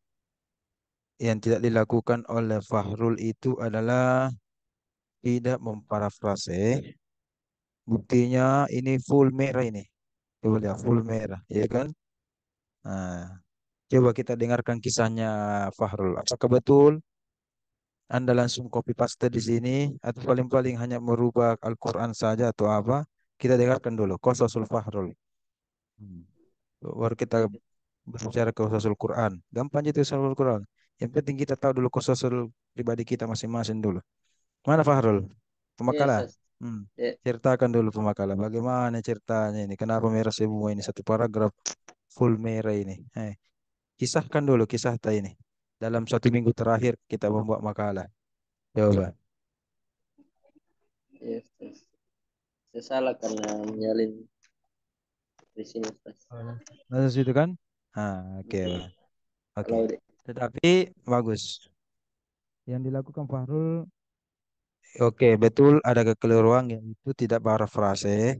yang tidak dilakukan oleh Fahrul itu adalah tidak memparafrase. Buktinya ini full merah ini. Coba lihat full merah, ya kan? Nah, coba kita dengarkan kisahnya Fahrul. Apakah betul Anda langsung copy paste di sini atau paling-paling hanya merubah Al-Quran saja atau apa? Kita dengarkan dulu. Qasasul Fahrul. Hmm. Baru kita berbicara ke Qasasul Quran. Gampang itu Qasasul Quran. Yang penting kita tahu dulu Qasasul pribadi kita masing-masing dulu. Mana Fahrul? Iya, Pemakalah. Ustaz. Hmm. Ya, Ceritakan dulu pemakalah. Bagaimana ceritanya ini? Kenapa merah semua ini? Satu paragraf full merah ini. Kisahkan dulu kisah ini. Dalam 1 minggu terakhir kita membuat makalah. Coba. ya, Ustaz. Saya salah karena menyalin di sini, Ustaz. Nah, itu kan? Oke. Mungkin Oke. kalau Tetapi bagus. Yang dilakukan Fahrul, oke, betul ada kekeliruan yaitu tidak parafrase.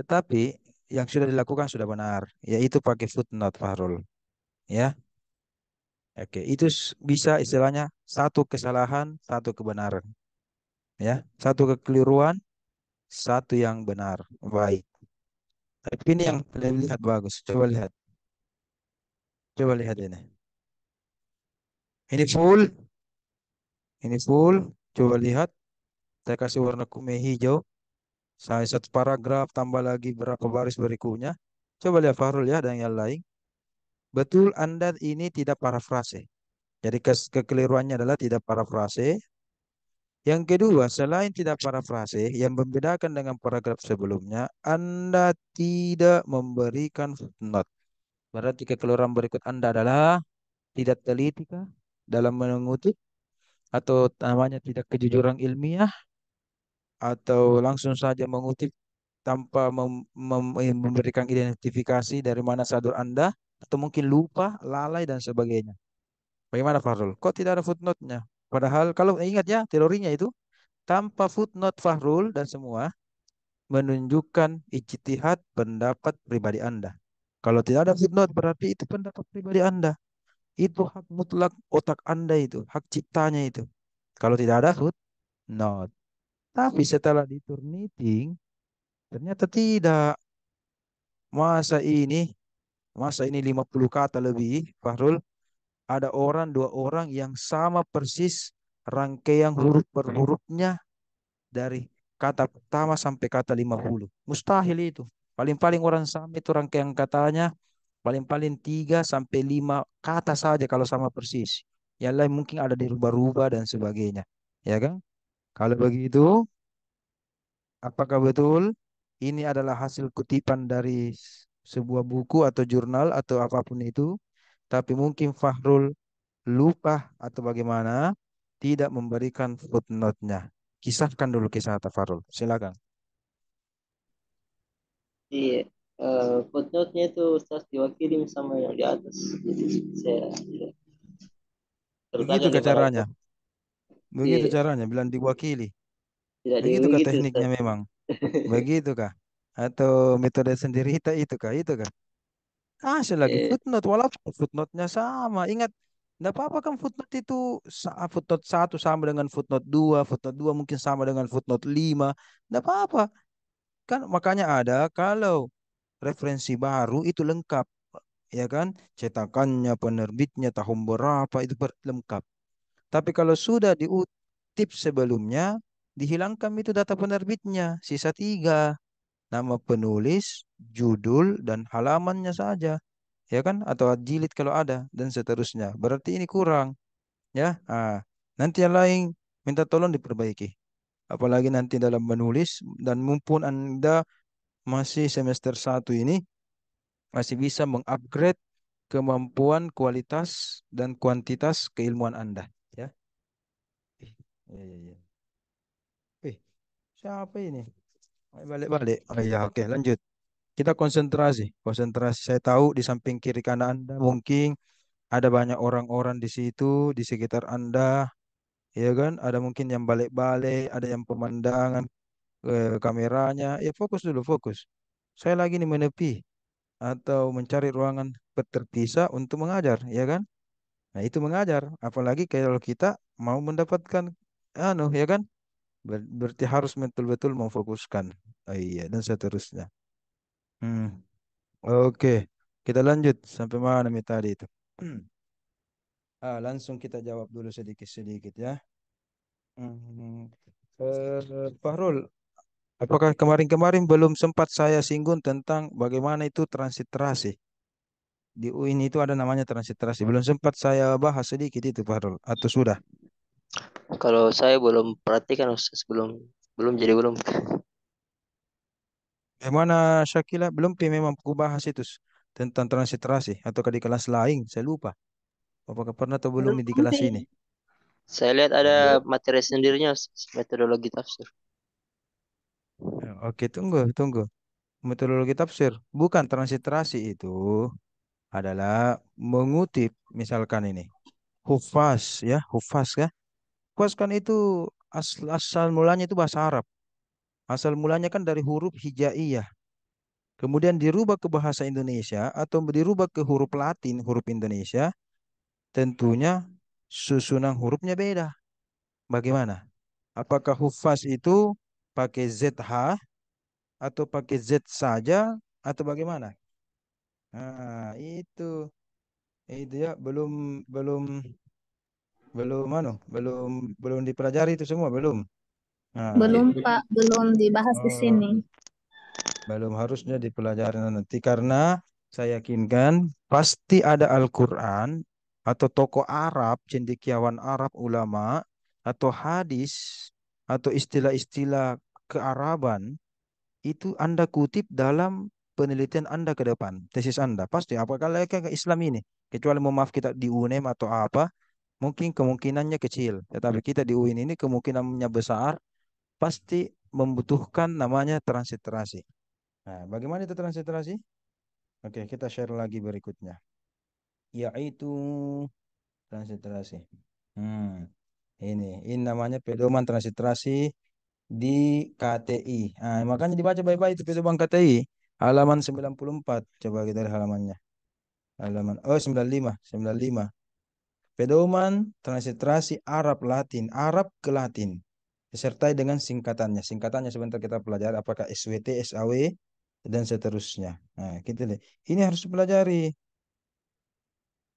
Tetapi yang sudah dilakukan sudah benar, yaitu pakai footnote Fahrul. Ya. Oke, itu bisa istilahnya satu kesalahan, satu kebenaran. Ya, satu kekeliruan, satu yang benar. Baik. Tapi ini yang lihat bagus. Coba lihat. Coba lihat ini. Ini full. Ini full. Coba lihat. Saya kasih warna kuning hijau. Saya satu paragraf tambah lagi berapa baris berikutnya. Coba lihat Fahrul ya dan yang lain. Betul Anda ini tidak parafrase. Jadi kekeliruannya adalah tidak parafrase. Yang kedua, selain tidak parafrase, yang membedakan dengan paragraf sebelumnya, Anda tidak memberikan footnote. Berarti kekeliruan berikut Anda adalah tidak teliti kah dalam mengutip atau namanya tidak kejujuran ilmiah atau langsung saja mengutip tanpa memberikan identifikasi dari mana sadur Anda atau mungkin lupa, lalai dan sebagainya. Bagaimana Fahrul? Kok tidak ada footnote-nya? Padahal kalau ingat ya teorinya itu tanpa footnote Fahrul dan semua menunjukkan ijtihad pendapat pribadi Anda. Kalau tidak ada footnote berarti itu pendapat pribadi Anda. Itu hak mutlak otak Anda itu, hak ciptanya itu. Kalau tidak ada footnote. Tapi setelah diturniting, ternyata tidak. Masa ini, masa ini 50 kata lebih, Fahrul, ada orang, dua orang yang sama persis rangkaian huruf per hurufnya dari kata pertama sampai kata 50. Mustahil itu. Paling-paling orang sama itu rangkaian katanya, paling-paling 3 sampai 5 kata saja kalau sama persis. Yang lain mungkin ada dirubah-rubah dan sebagainya. Ya kan? Kalau begitu, apakah betul ini adalah hasil kutipan dari sebuah buku atau jurnal atau apapun itu? Tapi mungkin Fahrul lupa atau bagaimana tidak memberikan footnote-nya? Kisahkan dulu kisah Tafarul. Silakan. Iya, footnote-nya itu Ustaz diwakili sama yang di atas. Jadi saya tidak bertanya Begitu ke gimana caranya. Begitu Iya, caranya bilang diwakili. tidak Begitukah begitu tekniknya Ustaz. memang? Begitukah? Atau metode sendiri itu kah? Itu kah? Kasih lagi Eh, footnote walaupun footnote-nya sama. Ingat, enggak apa-apa kan footnote itu footnote satu sama dengan footnote 2 mungkin sama dengan footnote 5. Enggak apa-apa. Kan makanya ada kalau referensi baru itu lengkap, ya kan? Cetakannya, penerbitnya, tahun berapa itu lengkap. Tapi kalau sudah diutip sebelumnya, dihilangkan itu data penerbitnya, sisa 3, nama penulis, judul, dan halamannya saja, ya kan? Atau jilid kalau ada, dan seterusnya. Berarti ini kurang, ya. Nanti yang lain minta tolong diperbaiki. Apalagi nanti dalam menulis, dan mumpun Anda masih semester 1 ini, masih bisa mengupgrade kemampuan kualitas dan kuantitas keilmuan Anda. Ya. Ih, iya, iya, iya. Siapa ini? Balik-balik. Oh iya, oke, lanjut. Kita konsentrasi. Konsentrasi. Saya tahu di samping kiri kanan Anda mungkin ada banyak orang-orang di situ, di sekitar Anda, ya kan? Ada mungkin yang balik-balik, ada yang pemandangan kameranya. Ya fokus dulu, fokus. Saya lagi nih menepi atau mencari ruangan terpisah untuk mengajar, ya kan? Nah, itu mengajar. Apalagi kalau kita mau mendapatkan ya kan? Berarti harus betul-betul memfokuskan. Oh, iya, dan seterusnya. Hmm. Oke, kita lanjut sampai mana nih tadi itu? Langsung kita jawab dulu sedikit-sedikit ya. Hmm. Fahrul, apakah kemarin-kemarin belum sempat saya singgung tentang bagaimana itu transliterasi? Di UIN itu ada namanya transliterasi. Belum sempat saya bahas sedikit itu, Fahrul. Atau sudah? kalau saya belum perhatikan Ustaz, belum belum jadi belum. Bagaimana Syakila? Belum memang aku bahas itu tentang transliterasi atau di kelas lain? Saya lupa. Apakah pernah atau belum Belum di kelas sih. ini? Saya lihat ada Belum. materi sendirinya Ustaz, metodologi tafsir. Oke, tunggu, tunggu. Metodologi tafsir. Bukan transliterasi itu adalah mengutip, misalkan ini. Hufaz, ya. Hufaz, ya. Hufaz kan itu asal mulanya itu bahasa Arab. Asal mulanya kan dari huruf hijaiyah. Kemudian dirubah ke bahasa Indonesia atau dirubah ke huruf Latin, huruf Indonesia. Tentunya susunan hurufnya beda. Bagaimana? Apakah hufaz itu pakai ZH atau pakai Z saja atau bagaimana? Itu ya belum belum belum belum belum dipelajari itu semua belum. Belum, Itu Pak. Belum dibahas di eh, sini. belum harusnya dipelajari nanti karena saya yakinkan pasti ada Al-Qur'an atau tokoh Arab, cendekiawan Arab, ulama atau hadis atau istilah-istilah kearaban itu Anda kutip dalam penelitian Anda ke depan, tesis Anda. Pasti, apakah ke Islam ini? Kecuali mohon maaf kita di UNEM atau apa, mungkin kemungkinannya kecil. Tetapi kita di UIN ini kemungkinannya besar, pasti membutuhkan namanya transliterasi. Nah, bagaimana itu transliterasi? Oke, kita share lagi berikutnya. Yaitu transliterasi. Hmm, ini namanya pedoman transliterasi di KTI. Makanya dibaca baik-baik itu pedoman KTI. Halaman 94. Coba kita lihat halamannya. Sembilan puluh lima, 95. Pedoman transliterasi Arab Latin, Arab ke Latin. Disertai dengan singkatannya. Singkatannya sebentar kita pelajari apakah SWT, SAW, dan seterusnya. Nah, kita lihat. Ini harus dipelajari.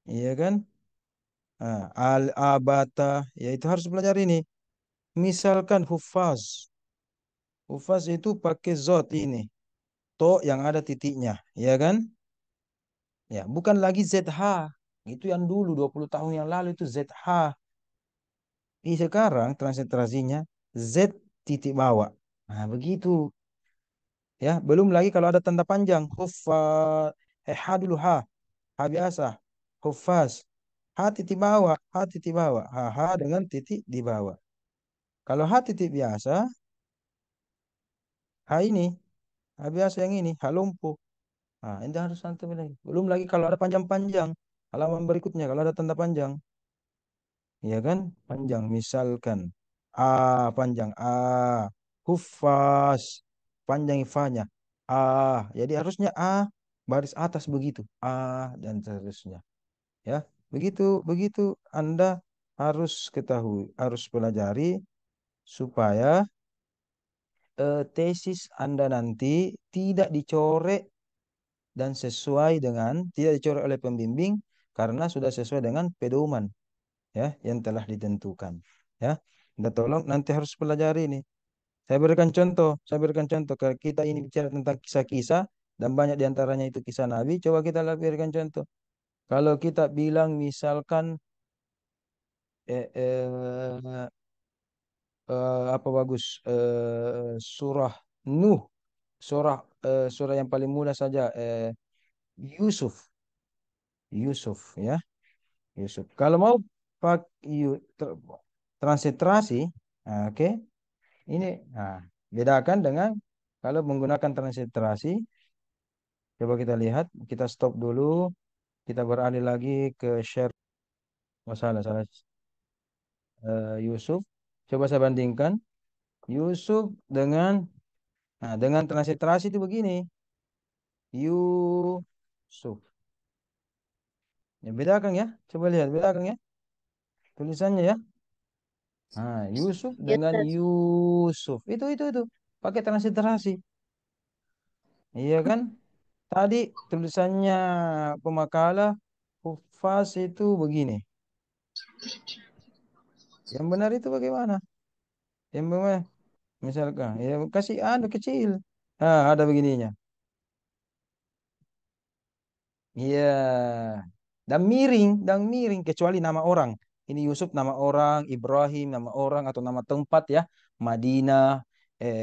Iya kan? Al-abata, ya itu harus dipelajari ini. Misalkan hufaz. Hufaz itu pakai zot ini. To yang ada titiknya, ya kan? Ya, bukan lagi ZH. Itu yang dulu 20 tahun yang lalu itu ZH. Ini sekarang transliterasinya Z titik bawah. Nah, begitu. Ya, belum lagi kalau ada tanda panjang. Hufaz. H dulu H. H biasa. Hufaz. H titik bawah, H titik bawah. H dengan titik di bawah. Kalau H titik biasa, H ini, H biasa yang ini, H lumpuh. Nah, ini harus santai lagi. Belum lagi kalau ada panjang-panjang. Halaman berikutnya, kalau ada tanda panjang. Ya kan? Panjang. Misalkan A panjang A. Hufaz. Panjang ifanya. A. Jadi harusnya A. Baris atas begitu. A dan seterusnya. Ya. Begitu. Begitu Anda harus ketahui. Harus pelajari supaya tesis Anda nanti tidak dicoret dan sesuai dengan tidak dicoret oleh pembimbing karena sudah sesuai dengan pedoman ya yang telah ditentukan ya. Anda tolong nanti harus pelajari ini. Saya berikan contoh kalau kita ini bicara tentang kisah-kisah dan banyak diantaranya itu kisah Nabi. Coba kita berikan contoh. Kalau kita bilang misalkan eh, eh, apa bagus surah Nuh, surah yang paling mudah saja Yusuf, Yusuf ya. Yusuf. Kalau mau transliterasi, nah, oke, ini nah, bedakan dengan kalau menggunakan transliterasi. Coba kita lihat, kita stop dulu, kita beralih lagi ke share masalah salah Yusuf. Coba saya bandingkan Yusuf dengan transliterasi itu begini, Yusuf. Ya, bedakan ya, coba lihat bedakan ya tulisannya ya. Nah, Yusuf Ya, dengan Ustaz. Yusuf. Itu. Pakai transliterasi. Iya kan? Tadi tulisannya pemakalah Hufaz itu begini. Yang benar itu bagaimana? Yang benar, misalkan, ya kasih anu kecil. Ah, ada begininya. Iya. Dan miring kecuali nama orang. Ini Yusuf nama orang, Ibrahim nama orang atau nama tempat ya. Madinah,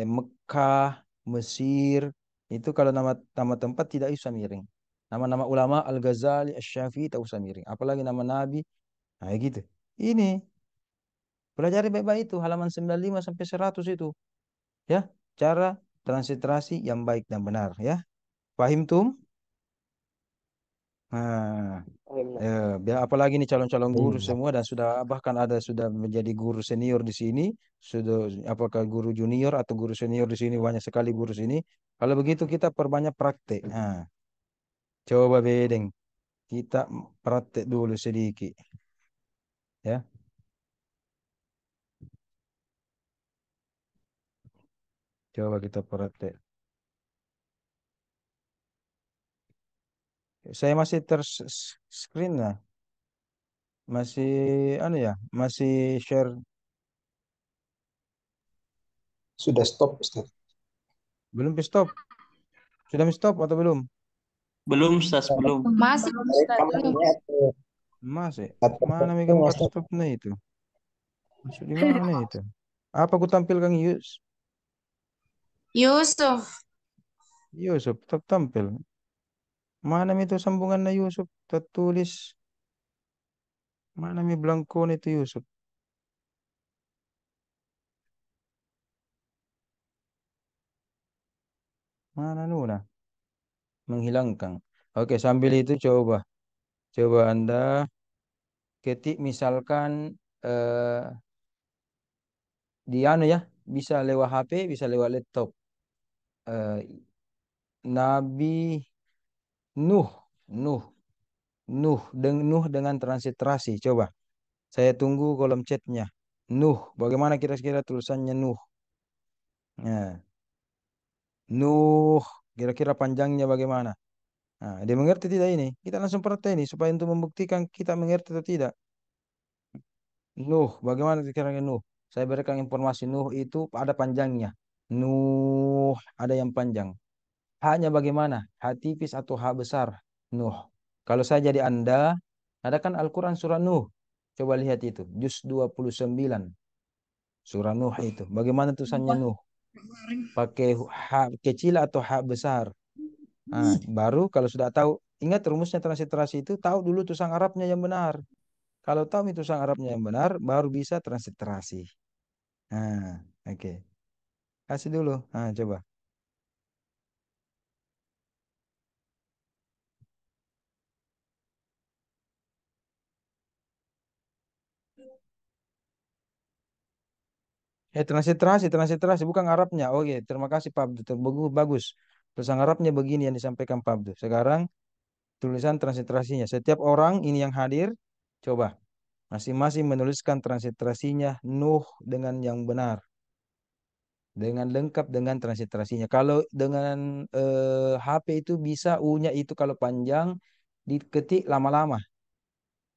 Mekah, Mesir. Itu kalau nama tempat tidak usah miring. Nama-nama ulama Al-Ghazali, Asy-Syafi'i tak usah miring. Apalagi nama Nabi. Nah, gitu. Ini pelajari baik-baik itu halaman 95 sampai 100 itu. Ya, cara transliterasi yang baik dan benar ya. Pahim tum? Nah, biar apalagi nih calon-calon guru Iya. semua dan sudah bahkan ada sudah menjadi guru senior di sini, sudah apakah guru junior atau guru senior di sini banyak sekali guru sini. Kalau begitu kita perbanyak praktek. Nah, coba bedeng kita praktek dulu sedikit ya. Coba kita praktek. Saya masih screen lah, masih anu ya, masih share. Sudah stop, Ustaz. Belum stop. Sudah stop atau belum? Belum, Ustaz, belum. Masih Ustaz. Rekamannya Masih. atau Mana mi fotonya, gambar Ustaz? stopnya itu? Masuk di mana itu? Apa aku tampilkan Yusuf. Yusuf? Tetap tampil. Mana mi itu sambungannya Yusuf? Tertulis. Mana mi belangkon itu Yusuf? Mana Nuna? Menghilangkan. Oke, sambil itu coba. Coba Anda ketik misalkan di anu ya. Bisa lewat HP, bisa lewat laptop. Eh, Nabi Nuh. Nuh. Nuh dengan transliterasi. Coba. Saya tunggu kolom chatnya. Nuh. Bagaimana kira-kira tulisannya Nuh? Nah, Nuh. Kira-kira panjangnya bagaimana? Nah, dia mengerti tidak ini? Kita langsung praktek ini supaya untuk membuktikan kita mengerti atau tidak. Nuh, bagaimana kira-kira Nuh? Saya berikan informasi Nuh itu ada panjangnya. Nuh ada yang panjang. Hanya bagaimana? H tipis atau H besar? Nuh. Kalau saya jadi Anda, ada kan Al-Quran surah Nuh. Coba lihat itu. Juz 29. Surah Nuh itu. Bagaimana tulisannya Nuh? Pakai H kecil atau H besar? Nah, baru kalau sudah tahu, ingat rumusnya transliterasi itu, tahu dulu tulisan Arabnya yang benar. Kalau tahu itu sang Arabnya yang benar, baru bisa transliterasi. Nah, oke. Kasih dulu. Nah, coba. Transliterasi bukan Arabnya. Oke, terima kasih Pak Abdul. Bagus. Tulisan Arabnya begini yang disampaikan Pak Abdul. Sekarang tulisan transliterasinya. Setiap orang ini yang hadir, coba masing-masing menuliskan transliterasinya Nuh dengan yang benar, dengan lengkap dengan transliterasinya. Kalau dengan HP itu bisa U-nya itu kalau panjang diketik lama-lama,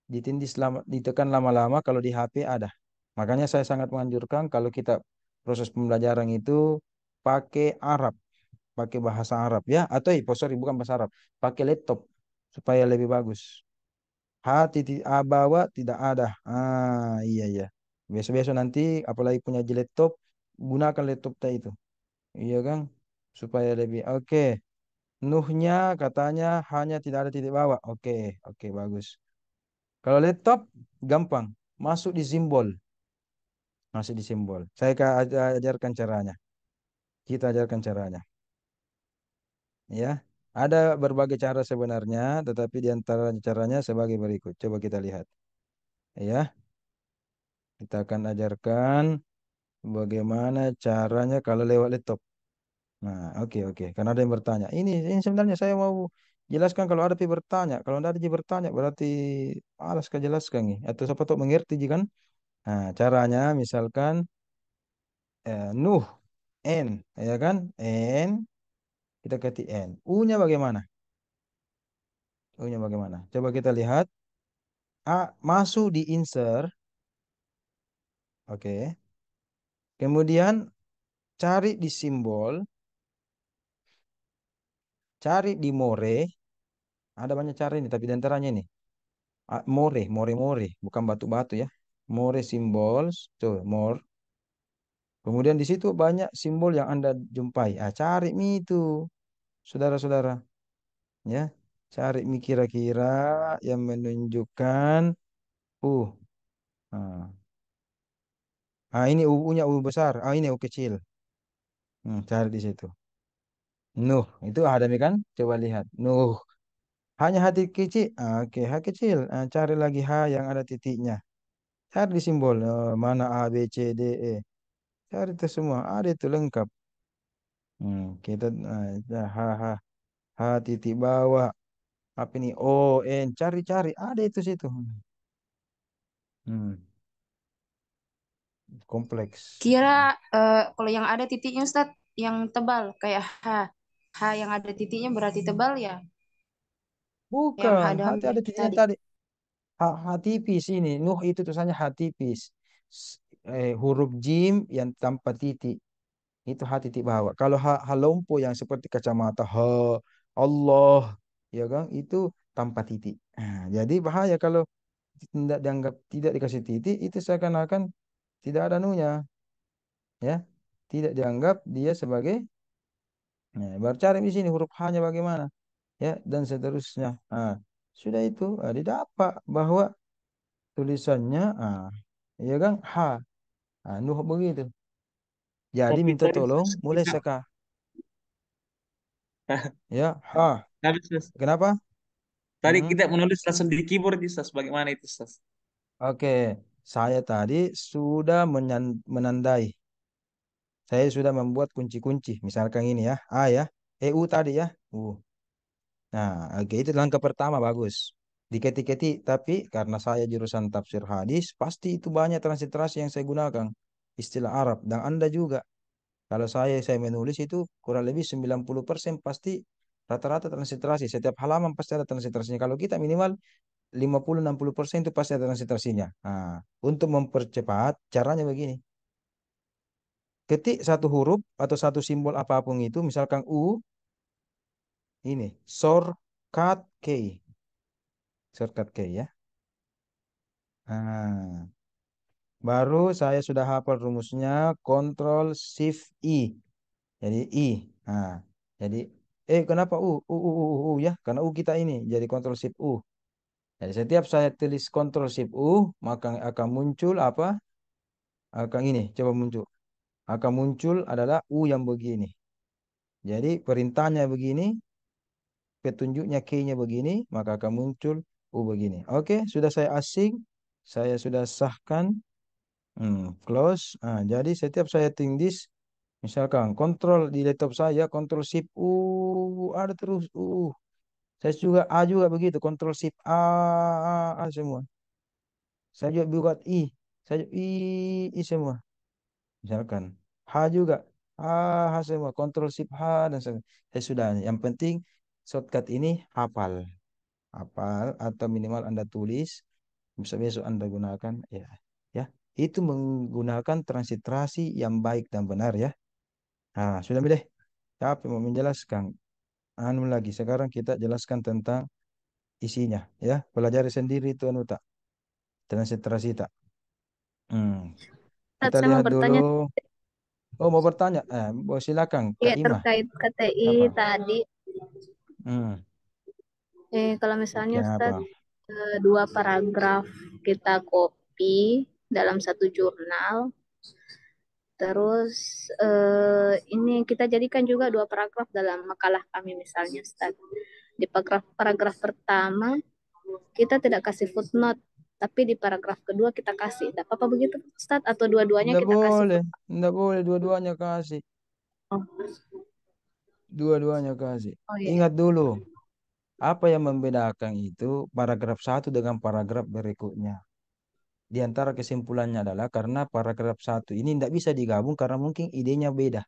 ditindis lama, ditekan lama-lama. Kalau di HP ada. Makanya saya sangat menganjurkan kalau kita proses pembelajaran itu pakai Arab, pakai bahasa Arab ya, atau sorry bukan bahasa Arab, pakai laptop supaya lebih bagus. H titik A bawa tidak ada. Ah iya iya. Biasa-biasa nanti apalagi punya laptop, gunakan laptop itu. Iya kan? Supaya lebih oke. Nuhnya katanya hanya tidak ada titik bawah. Oke, oke bagus. Kalau laptop gampang, masuk di simbol, masuk di simbol. Saya ajarkan caranya. Kita ajarkan caranya. Ya, ada berbagai cara sebenarnya, tetapi di antara caranya sebagai berikut. Coba kita lihat. Ya, kita akan ajarkan bagaimana caranya kalau lewat laptop. Nah, oke oke. Karena ada yang bertanya. Ini sebenarnya saya mau jelaskan kalau ada yang bertanya. Kalau tidak ada yang bertanya berarti malas ke jelaskan nih. Atau siapa tahu mengerti kan? Nah, caranya misalkan Nuh N, ya kan? N kita ketik N. U-nya bagaimana? U-nya bagaimana? Coba kita lihat. A masuk di insert, oke. Kemudian cari di simbol, cari di more. Ada banyak cara ini, tapi di antaranya ini. More, more, more, bukan batu-batu ya. More symbols, tuh, more. Kemudian di situ banyak simbol yang Anda jumpai. Cari mi itu, saudara-saudara, ya. Cari mi kira-kira yang menunjukkan uh. Nah, ini U-nya U besar. Ini U kecil. Cari di situ. Nuh, itu ada nih kan? Coba lihat. Nuh, hanya hati kecil. Oke, H kecil. Cari lagi H yang ada titiknya. Cari di simbol. Mana A, B, C, D, E. Cari itu semua. Ada itu lengkap. Kita H, H, H titik bawah. Apa ini? O, N. Cari-cari. Ada itu situ. Hmm, kompleks. Kira kalau yang ada titiknya Ustaz, yang tebal kayak H. H yang ada titiknya berarti tebal ya, yang Bukan. ada H huruf ada titiknya tadi. tadi. H tipis ini. Nuh itu tulisannya H tipis. Huruf jim yang tanpa titik. Itu H titik bawah. Kalau H lompo yang seperti kacamata H Allah ya kan itu tanpa titik. Jadi bahaya kalau tidak dianggap tidak dikasih titik itu seakan-akan tidak ada nunya ya. Tidak dianggap dia sebagai baru cari di sini huruf H-nya bagaimana ya dan seterusnya. Sudah itu didapat bahwa tulisannya ya kan H. Nuh begitu. Jadi Tapi minta tadi tolong mulai kita, seka ya H. tadi, Ustaz, Kenapa? tadi Mm-mm. kita menulis langsung di keyboard, Ustaz. Bagaimana itu, Ustaz? Oke, saya tadi sudah menandai. Saya sudah membuat kunci-kunci. Misalkan ini ya, A ya, EU tadi ya. Nah, oke itu langkah pertama bagus. Diketik-ketik, tapi karena saya jurusan tafsir hadis, pasti itu banyak transliterasi yang saya gunakan. Istilah Arab. Dan Anda juga. Kalau saya menulis itu kurang lebih 90% pasti rata-rata transliterasi. Setiap halaman pasti ada transliterasinya. Kalau kita minimal 50-60% itu pasti ada transliterasinya. Untuk mempercepat, caranya begini. Ketik satu huruf atau satu simbol apapun itu, misalkan U, ini, shortcut key. Shortcut key ya. Nah, baru saya sudah hafal rumusnya, Control Shift I. Jadi I. Nah, jadi, kenapa U? U ya, karena U kita ini, jadi Control Shift U. Jadi setiap saya tulis Ctrl Shift U, maka akan muncul apa? Akan ini, coba muncul. Akan muncul adalah U yang begini. Jadi perintahnya begini, petunjuknya key-nya begini, maka akan muncul U begini. Oke, sudah saya asing, saya sudah sahkan, close. Jadi setiap saya tindis, misalkan kontrol di laptop saya, kontrol shift ada terus Saya juga A juga begitu, kontrol shift A semua. Saya juga buat saya juga I semua. Misalkan H juga H semua, kontrol shift H dan sebagainya. Saya sudah. Yang penting shortcut ini hafal, hafal atau minimal Anda tulis, bisa besok Anda gunakan ya. Ya, itu menggunakan transliterasi yang baik dan benar ya. Nah, sudah deh. Tapi mau menjelaskan anu lagi. Sekarang kita jelaskan tentang isinya ya. Pelajari sendiri itu anu tak transliterasi tak. Ustaz, Kita saya mau lihat dulu. bertanya Oh, mau bertanya? Silakan ya Kak Ima. terkait KTI Apa? tadi. Hmm, Kalau misalnya Yang apa? Ustaz, dua paragraf kita copy dalam satu jurnal, terus ini kita jadikan juga dua paragraf dalam makalah kami misalnya Ustaz. Di paragraf pertama kita tidak kasih footnote, tapi di paragraf kedua kita kasih. Tidak apa-apa begitu Ustaz? Atau dua-duanya Nggak kita kasih boleh, footnote? nggak boleh dua-duanya kasih, Oh, dua-duanya kasih. oh iya. Ingat dulu, apa yang membedakan itu paragraf satu dengan paragraf berikutnya. Di antara kesimpulannya adalah karena paragraf satu ini tidak bisa digabung karena mungkin idenya beda.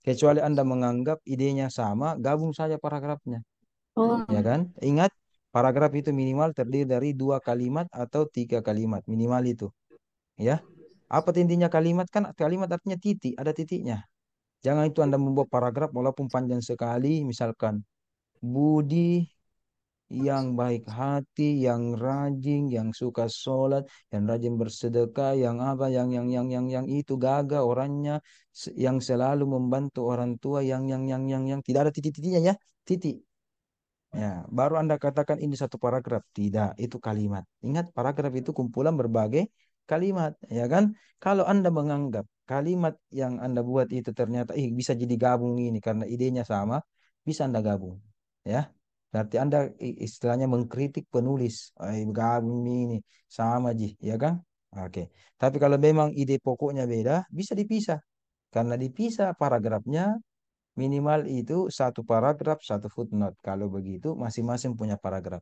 Kecuali Anda menganggap idenya sama, gabung saja paragrafnya. Oh, Ya kan? Ingat, paragraf itu minimal terdiri dari 2 kalimat atau 3 kalimat. Minimal itu. Ya. Apa intinya kalimat? Kan kalimat artinya titik, ada titiknya. Jangan itu Anda membuat paragraf walaupun panjang sekali, misalkan Budi yang baik hati, yang rajin, yang suka sholat, yang rajin bersedekah, yang apa, yang itu gagah orangnya, yang selalu membantu orang tua, yang tidak ada titik-titiknya ya, titik. Ya, baru Anda katakan ini satu paragraf. Tidak, itu kalimat. Ingat, paragraf itu kumpulan berbagai kalimat, ya kan? Kalau Anda menganggap kalimat yang Anda buat itu ternyata bisa jadi gabung ini karena idenya sama, bisa Anda gabung. Ya. Berarti Anda istilahnya mengkritik penulis. Gabung ini sama ji, ya kan? Oke. Tapi kalau memang ide pokoknya beda, bisa dipisah. Karena dipisah paragrafnya minimal itu satu paragraf, satu footnote. Kalau begitu, masing-masing punya paragraf.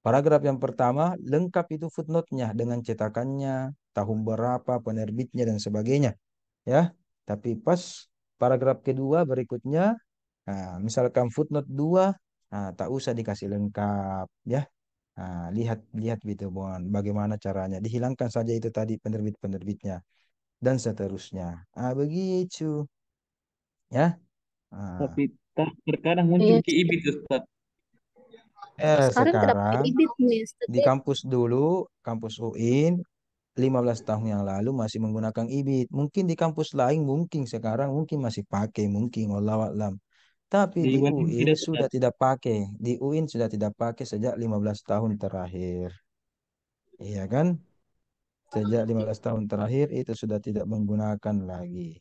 Paragraf yang pertama, lengkap itu footnote-nya dengan cetakannya, tahun berapa, penerbitnya, dan sebagainya. Ya, tapi pas paragraf kedua berikutnya, misalkan footnote 2, tak usah dikasih lengkap. Ya, lihat lihat gitu, bagaimana caranya. Dihilangkan saja itu tadi penerbit-penerbitnya, dan seterusnya. Begitu. Ya. Ah. Tapi terkadang muncul iya. keibit Ustaz. Sekarang tidak pakai Sekarang ibit nih, di tapi kampus dulu, kampus UIN, 15 tahun yang lalu masih menggunakan IBIT. Mungkin di kampus lain mungkin sekarang mungkin masih pakai, mungkin wallahu alam. Tapi Di di UNM UIN tidak sudah Ustaz. tidak pakai. Di UIN sudah tidak pakai sejak 15 tahun terakhir. Iya kan? Sejak 15 tahun terakhir itu sudah tidak menggunakan lagi.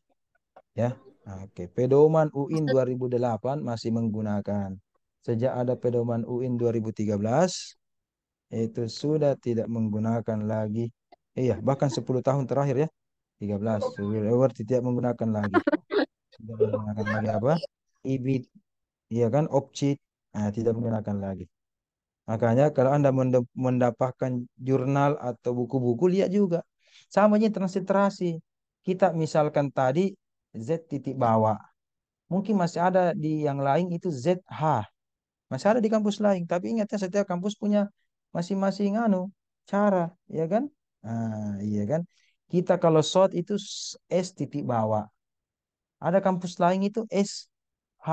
Ya. Oke, pedoman UIN 2008 masih menggunakan. Sejak ada pedoman UIN 2013 itu sudah tidak menggunakan lagi. Iya, bahkan 10 tahun terakhir ya. 13 berarti tidak menggunakan lagi. Tidak menggunakan lagi apa? IBIT, iya kan? Opcit, tidak menggunakan lagi. Makanya kalau Anda mendapatkan jurnal atau buku-buku, lihat juga. Sama aja transliterasi. Kita misalkan tadi Z titik bawah. Mungkin masih ada di yang lain itu ZH. Masih ada di kampus lain. Tapi ingatnya setiap kampus punya masing-masing cara, ya kan? Iya kan? Kita kalau short itu S titik bawah. Ada kampus lain itu SH,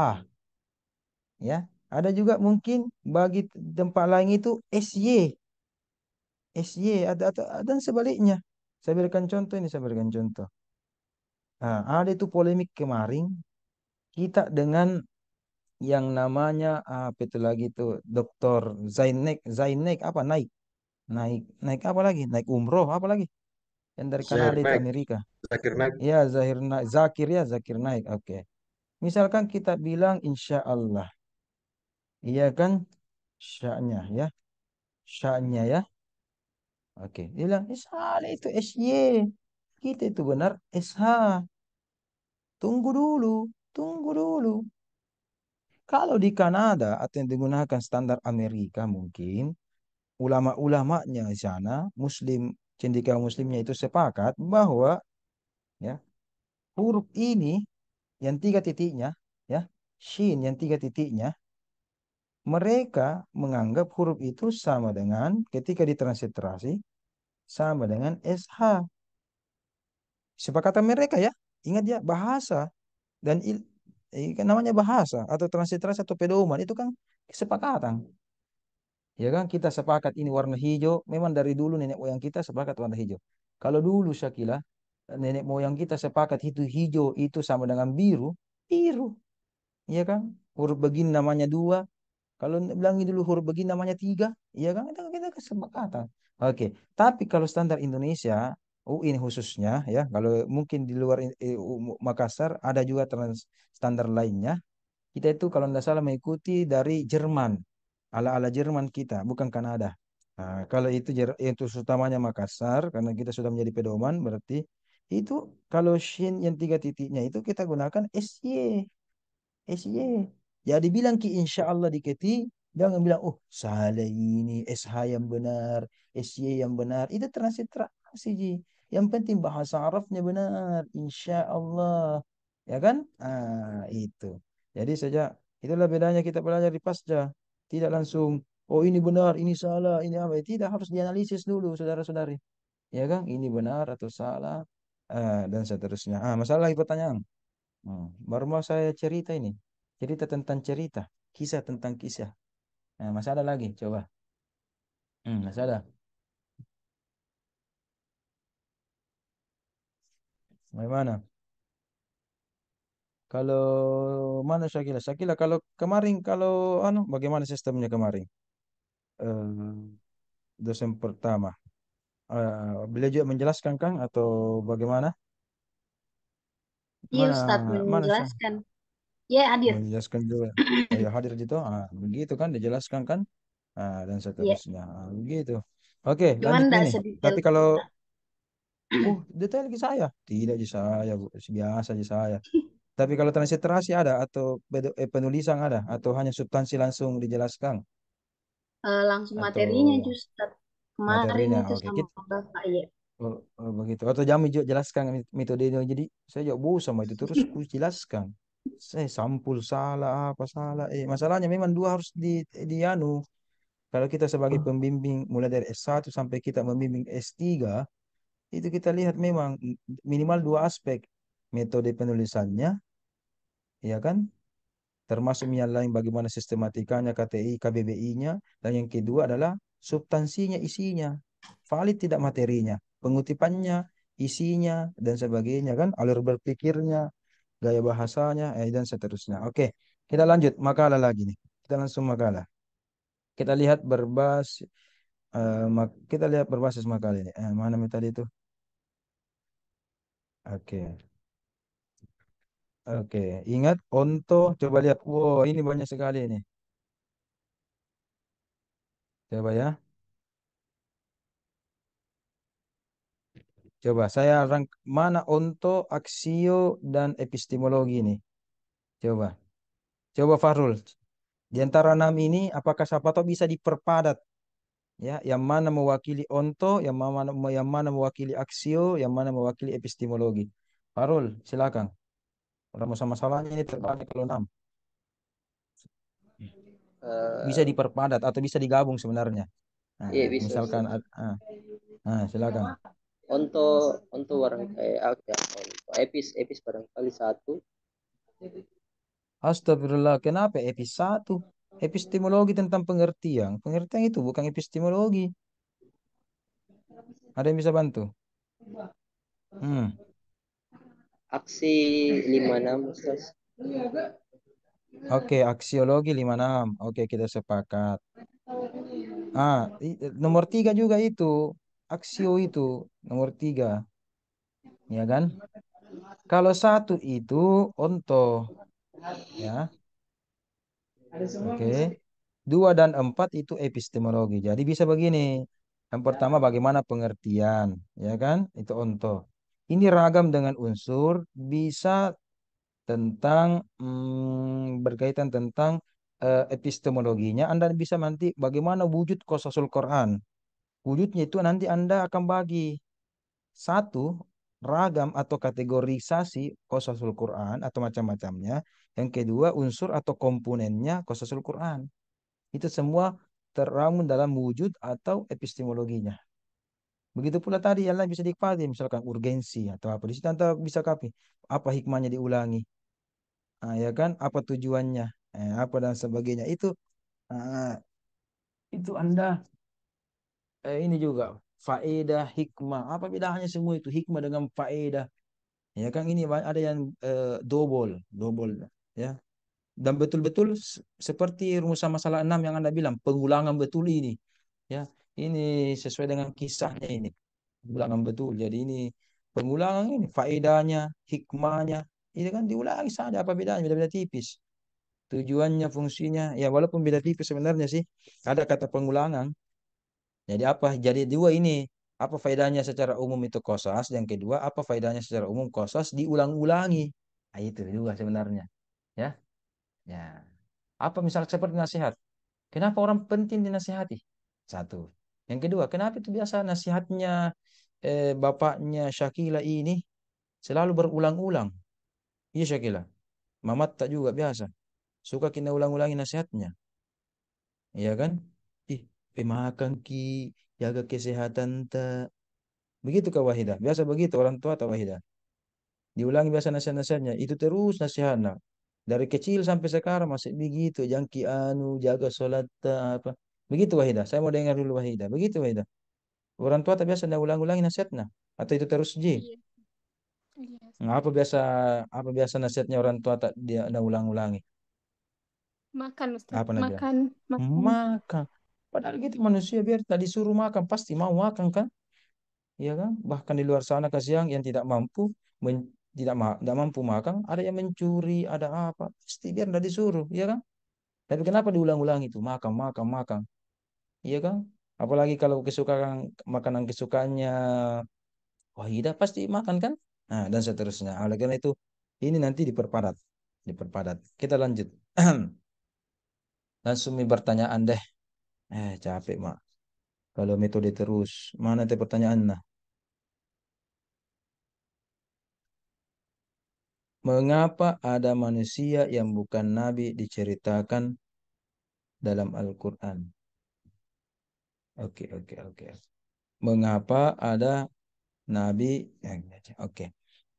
ya. Ada juga mungkin bagi tempat lain itu SY ada dan sebaliknya. Saya berikan contoh ini, saya berikan contoh. Ada itu polemik kemarin kita dengan yang namanya apa itu lagi tuh Dokter Zainek apa naik naik naik apa lagi naik umroh apa lagi yang dari Zahir Kanada itu Naik, Amerika. Zakir Naik. Ya Zakir ya Zakir Naik. Oke. Misalkan kita bilang insya Allah, iya kan? Sya'nya ya, sya'nya ya. Oke. Dia bilang salah itu SY. Kita itu benar SH. Tunggu dulu, tunggu dulu. Kalau di Kanada atau yang digunakan standar Amerika mungkin ulama-ulamanya di sana Muslim cendekiawan Muslimnya itu sepakat bahwa ya huruf ini yang tiga titiknya ya shin yang tiga titiknya mereka menganggap huruf itu sama dengan ketika ditransliterasi sama dengan SH. Sepakatan mereka ya. Ingat ya bahasa dan kan namanya bahasa atau transliterasi atau pedoman itu kan kesepakatan. Ya kan kita sepakat ini warna hijau. Memang dari dulu nenek moyang kita sepakat warna hijau. Kalau dulu Syakila nenek moyang kita sepakat itu hijau itu sama dengan biru, biru. Iya kan? Huruf begini namanya dua. Kalau bilangin dulu huruf begini namanya tiga, iya kan? Itu kita kesepakatan. Oke, tapi kalau standar Indonesia, ini khususnya ya, kalau mungkin di luar Makassar ada juga standar lainnya. Kita itu kalau tidak salah mengikuti dari Jerman, ala-ala Jerman kita, bukan Kanada. Nah, kalau itu utamanya Makassar, karena kita sudah menjadi pedoman, berarti itu kalau shin yang tiga titiknya itu kita gunakan SY. SY. Jadi bilang ki insya Allah di Keti, jangan bilang, oh salah ini, SH yang benar, SY yang benar. Itu transliterasi, Ji. Yang penting bahasa Arabnya benar, insya Allah. Ya kan? Ah, itu. Jadi saja, itulah bedanya kita belajar di Pasca. Tidak langsung, oh ini benar, ini salah, ini apa. Tidak, harus dianalisis dulu, saudara-saudari. Ya kan? Ini benar atau salah, dan seterusnya. Masalah lagi pertanyaan. Baru mau saya cerita ini. Cerita tentang cerita. Kisah tentang kisah. Nah, masih ada lagi. Coba. Masih ada. Bagaimana? Kalau mana Syakila? Syakila kalau kemarin kalau bagaimana sistemnya kemarin? Eh, dosen pertama. Beliau juga menjelaskan Kang atau bagaimana? Iya Mana Ustadz mana Syah? menjelaskan. Ya hadir. Menjelaskan juga. Ya hadir gitu. Begitu kan dijelaskan kan? Dan Iya. seterusnya. Begitu. Oke, Cuman lanjut tidak ini. sedetail Tapi kalau kita. detail di saya. Tidak di saya, Bu. Biasa di saya. Tapi kalau transliterasi ada atau penulisan ada atau hanya substansi langsung dijelaskan Langsung atau materinya Ustadz. Kemarin materinya. itu Oke, sama kita Bapak ya. begitu. Atau jami juga jelaskan metodenya. Jadi saya juga bosan sama itu terus ku jelaskan. Saya sampul salah apa salah. Masalahnya memang dua harus dianu. Kalau kita sebagai pembimbing mulai dari S1 sampai kita membimbing S3 itu kita lihat memang minimal dua aspek metode penulisannya ya kan termasuk yang lain bagaimana sistematikanya KTI KBBI-nya dan yang kedua adalah substansinya isinya valid tidak materinya pengutipannya isinya dan sebagainya kan alur berpikirnya gaya bahasanya dan seterusnya oke kita lanjut makalah lagi nih kita langsung makalah kita lihat kita lihat berbasis makalah ini mana tadi itu oke. Oke, ingat Onto, coba lihat. Wow, ini banyak sekali ini. Coba ya. Coba saya mana Onto, Aksio, dan epistemologi ini. Coba. Coba Fahrul. Di antara enam ini, apakah siapa tahu bisa diperpadat? Ya, yang mana mewakili Onto, yang mana mewakili Aksio, yang mana mewakili epistemologi. Fahrul, silakan. Kalau masalahnya ini terbanyak kalau enam. Bisa Eh, diperpadat atau bisa digabung sebenarnya. iya Nah, bisa misalkan, Ustaz. silakan. Untuk barangkali epis barangkali satu. Astagfirullah, kenapa epis satu? Epistemologi tentang pengertian. Pengertian itu bukan epistemologi. Ada yang bisa bantu? Hmm. Aksi 56 Ustaz. Oke, aksiologi 56. Oke, kita sepakat. Nomor 3 juga itu. Aksio itu nomor 3. Ya kan? Kalau 1 itu onto. Ya. Oke. 2 dan 4 itu epistemologi. Jadi bisa begini. Yang pertama bagaimana pengertian. Ya kan? Itu onto. Ini ragam dengan unsur. Bisa tentang berkaitan tentang epistemologinya. Anda bisa nanti bagaimana wujud qasasul Quran. Wujudnya itu nanti Anda akan bagi satu ragam atau kategorisasi qasasul Quran atau macam-macamnya. Yang kedua unsur atau komponennya qasasul Quran. Itu semua terbangun dalam wujud atau epistemologinya. Begitu pula tadi yang lain bisa dikpati, misalkan urgensi atau apa. Di situ Anda bisa kapi apa hikmahnya diulangi. Ya kan? Apa tujuannya? Apa dan sebagainya. Ah, itu Anda ini juga faedah, hikmah. Apa bedanya semua itu? Hikmah dengan faedah. Ya kan ini ada yang double ya. Dan betul-betul seperti rumusan masalah 6 yang Anda bilang, pengulangan betul ini. Ya, ini sesuai dengan kisahnya ini. Pengulangan betul. Jadi ini pengulangan ini faedahnya, hikmahnya, ini kan diulangi saja apa bedanya? Beda-beda tipis. Tujuannya, fungsinya, ya walaupun beda tipis sebenarnya sih. Ada kata pengulangan. Jadi apa? Jadi dua ini. Apa faedahnya secara umum itu qasas. Yang kedua, apa faedahnya secara umum qasas diulang-ulangi. Nah, itu juga sebenarnya. Ya, ya. Apa misal seperti nasihat? Kenapa orang penting dinasihati? Satu. Yang kedua, kenapa itu biasa nasihatnya bapaknya Syakila ini selalu berulang-ulang? Iya Syakila. Mamat tak juga biasa. Suka kita ulang-ulangi nasihatnya. Iya kan? Ih, makan ki, jaga kesehatan tak. Begitu Kak Wahidah. Biasa begitu orang tua atau Wahidah. Diulangi biasa nasihat-nasihatnya. Itu terus nasihatnya. Dari kecil sampai sekarang masih begitu. Jangki anu, jaga sholat tak, apa. Begitu Wahidah. Saya mau dengar dulu Wahidah. Begitu Wahidah. Orang tua tak biasa dah ulang-ulangi nasihatnya. Atau itu terus Ji. Iya, iya. Nah, apa biasa nasihatnya orang tua tak dia dah ulang-ulangi. Makan, Ustaz. Apa Nabila? Makan, makan. Makan. Padahal gitu manusia biar tak disuruh makan pasti mau makan kan? Iya kan? Bahkan di luar sana kasih yang tidak mampu tidak mampu makan, ada yang mencuri, ada apa? Pasti biar tidak disuruh, iya kan? Tapi kenapa diulang-ulang itu? Makan, makan, makan. Iya kan? Apalagi kalau kesukaan makanan kesukaannya Wahidah pasti makan kan? Nah, dan seterusnya. Oleh karena itu ini nanti diperpadat, diperpadat. Kita lanjut. Langsung pertanyaan deh. Capek, Mak. Kalau metode terus, mana teh pertanyaannya? Mengapa ada manusia yang bukan nabi diceritakan dalam Al-Quran? Oke, oke, oke. Mengapa ada nabi yang oke.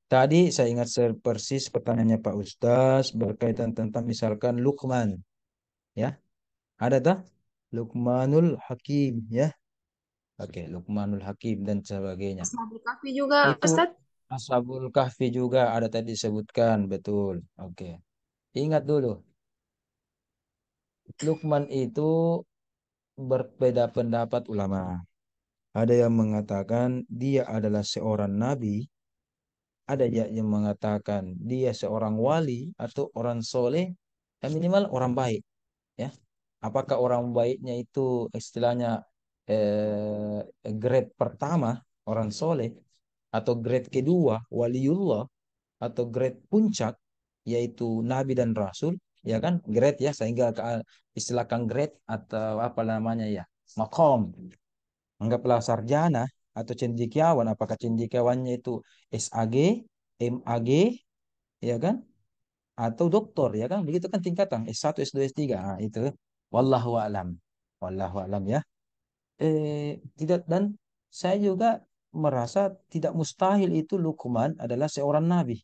Tadi saya ingat persis pertanyaannya Pak Ustaz berkaitan tentang misalkan Luqman, ya. Ada tak? Luqmanul Hakim, ya. Oke, Luqmanul Hakim dan sebagainya. Ashabul Kahfi juga, Itu Ustaz. Ashabul Kahfi juga ada tadi disebutkan, betul. Oke. Ingat dulu, Luqman itu berbeda pendapat ulama. Ada yang mengatakan dia adalah seorang nabi, ada yang mengatakan dia seorang wali atau orang soleh, dan minimal orang baik. Ya, apakah orang baiknya itu istilahnya grade pertama orang soleh atau grade kedua waliullah atau grade puncak yaitu nabi dan rasul, ya kan? Grade ya sehingga istilahkan grade atau apa namanya ya makom. Anggaplah sarjana atau cendekiawan. Apakah cendekiawannya itu SAG, MAG, ya kan? Atau doktor, ya kan? Begitu kan tingkatan S1, S2, S3. Nah, itu. Wallahu a'lam. Wallahu a'lam ya. Tidak dan saya juga merasa tidak mustahil itu Luqman adalah seorang nabi.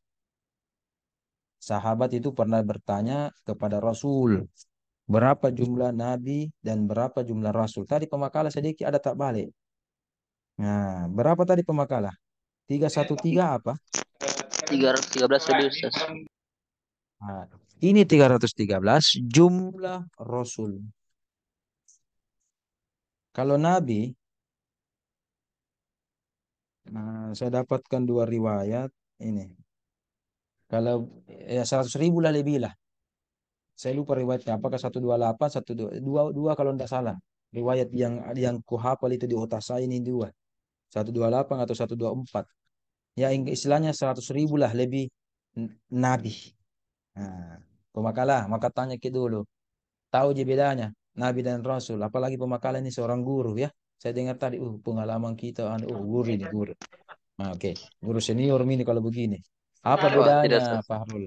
Sahabat itu pernah bertanya kepada Rasul, berapa jumlah nabi dan berapa jumlah rasul? Tadi pemakalah sedikit ada tak balik. Nah, berapa tadi pemakalah? 313 apa? 313 lebih Ustaz. Nah, Ini 313 jumlah Rasul. Kalau Nabi, nah, saya dapatkan dua riwayat ini. Kalau ya 100.000 lah lebih lah. Saya lupa riwayatnya. Apakah 128, 122 kalau tidak salah. Riwayat yang kuhafal itu di otak saya ini dua. 128 atau 124. Ya istilahnya 100.000 lah lebih Nabi. Nah, pemakalah, maka tanya ke dulu. Tahu je bedanya Nabi dan Rasul. Apalagi pemakalah ini seorang guru ya. Saya dengar tadi, pengalaman kita, guru ini guru. Nah, oke. Guru senior ini kalau begini. Apa Wah, tidak bedanya Ustaz. Fahrul?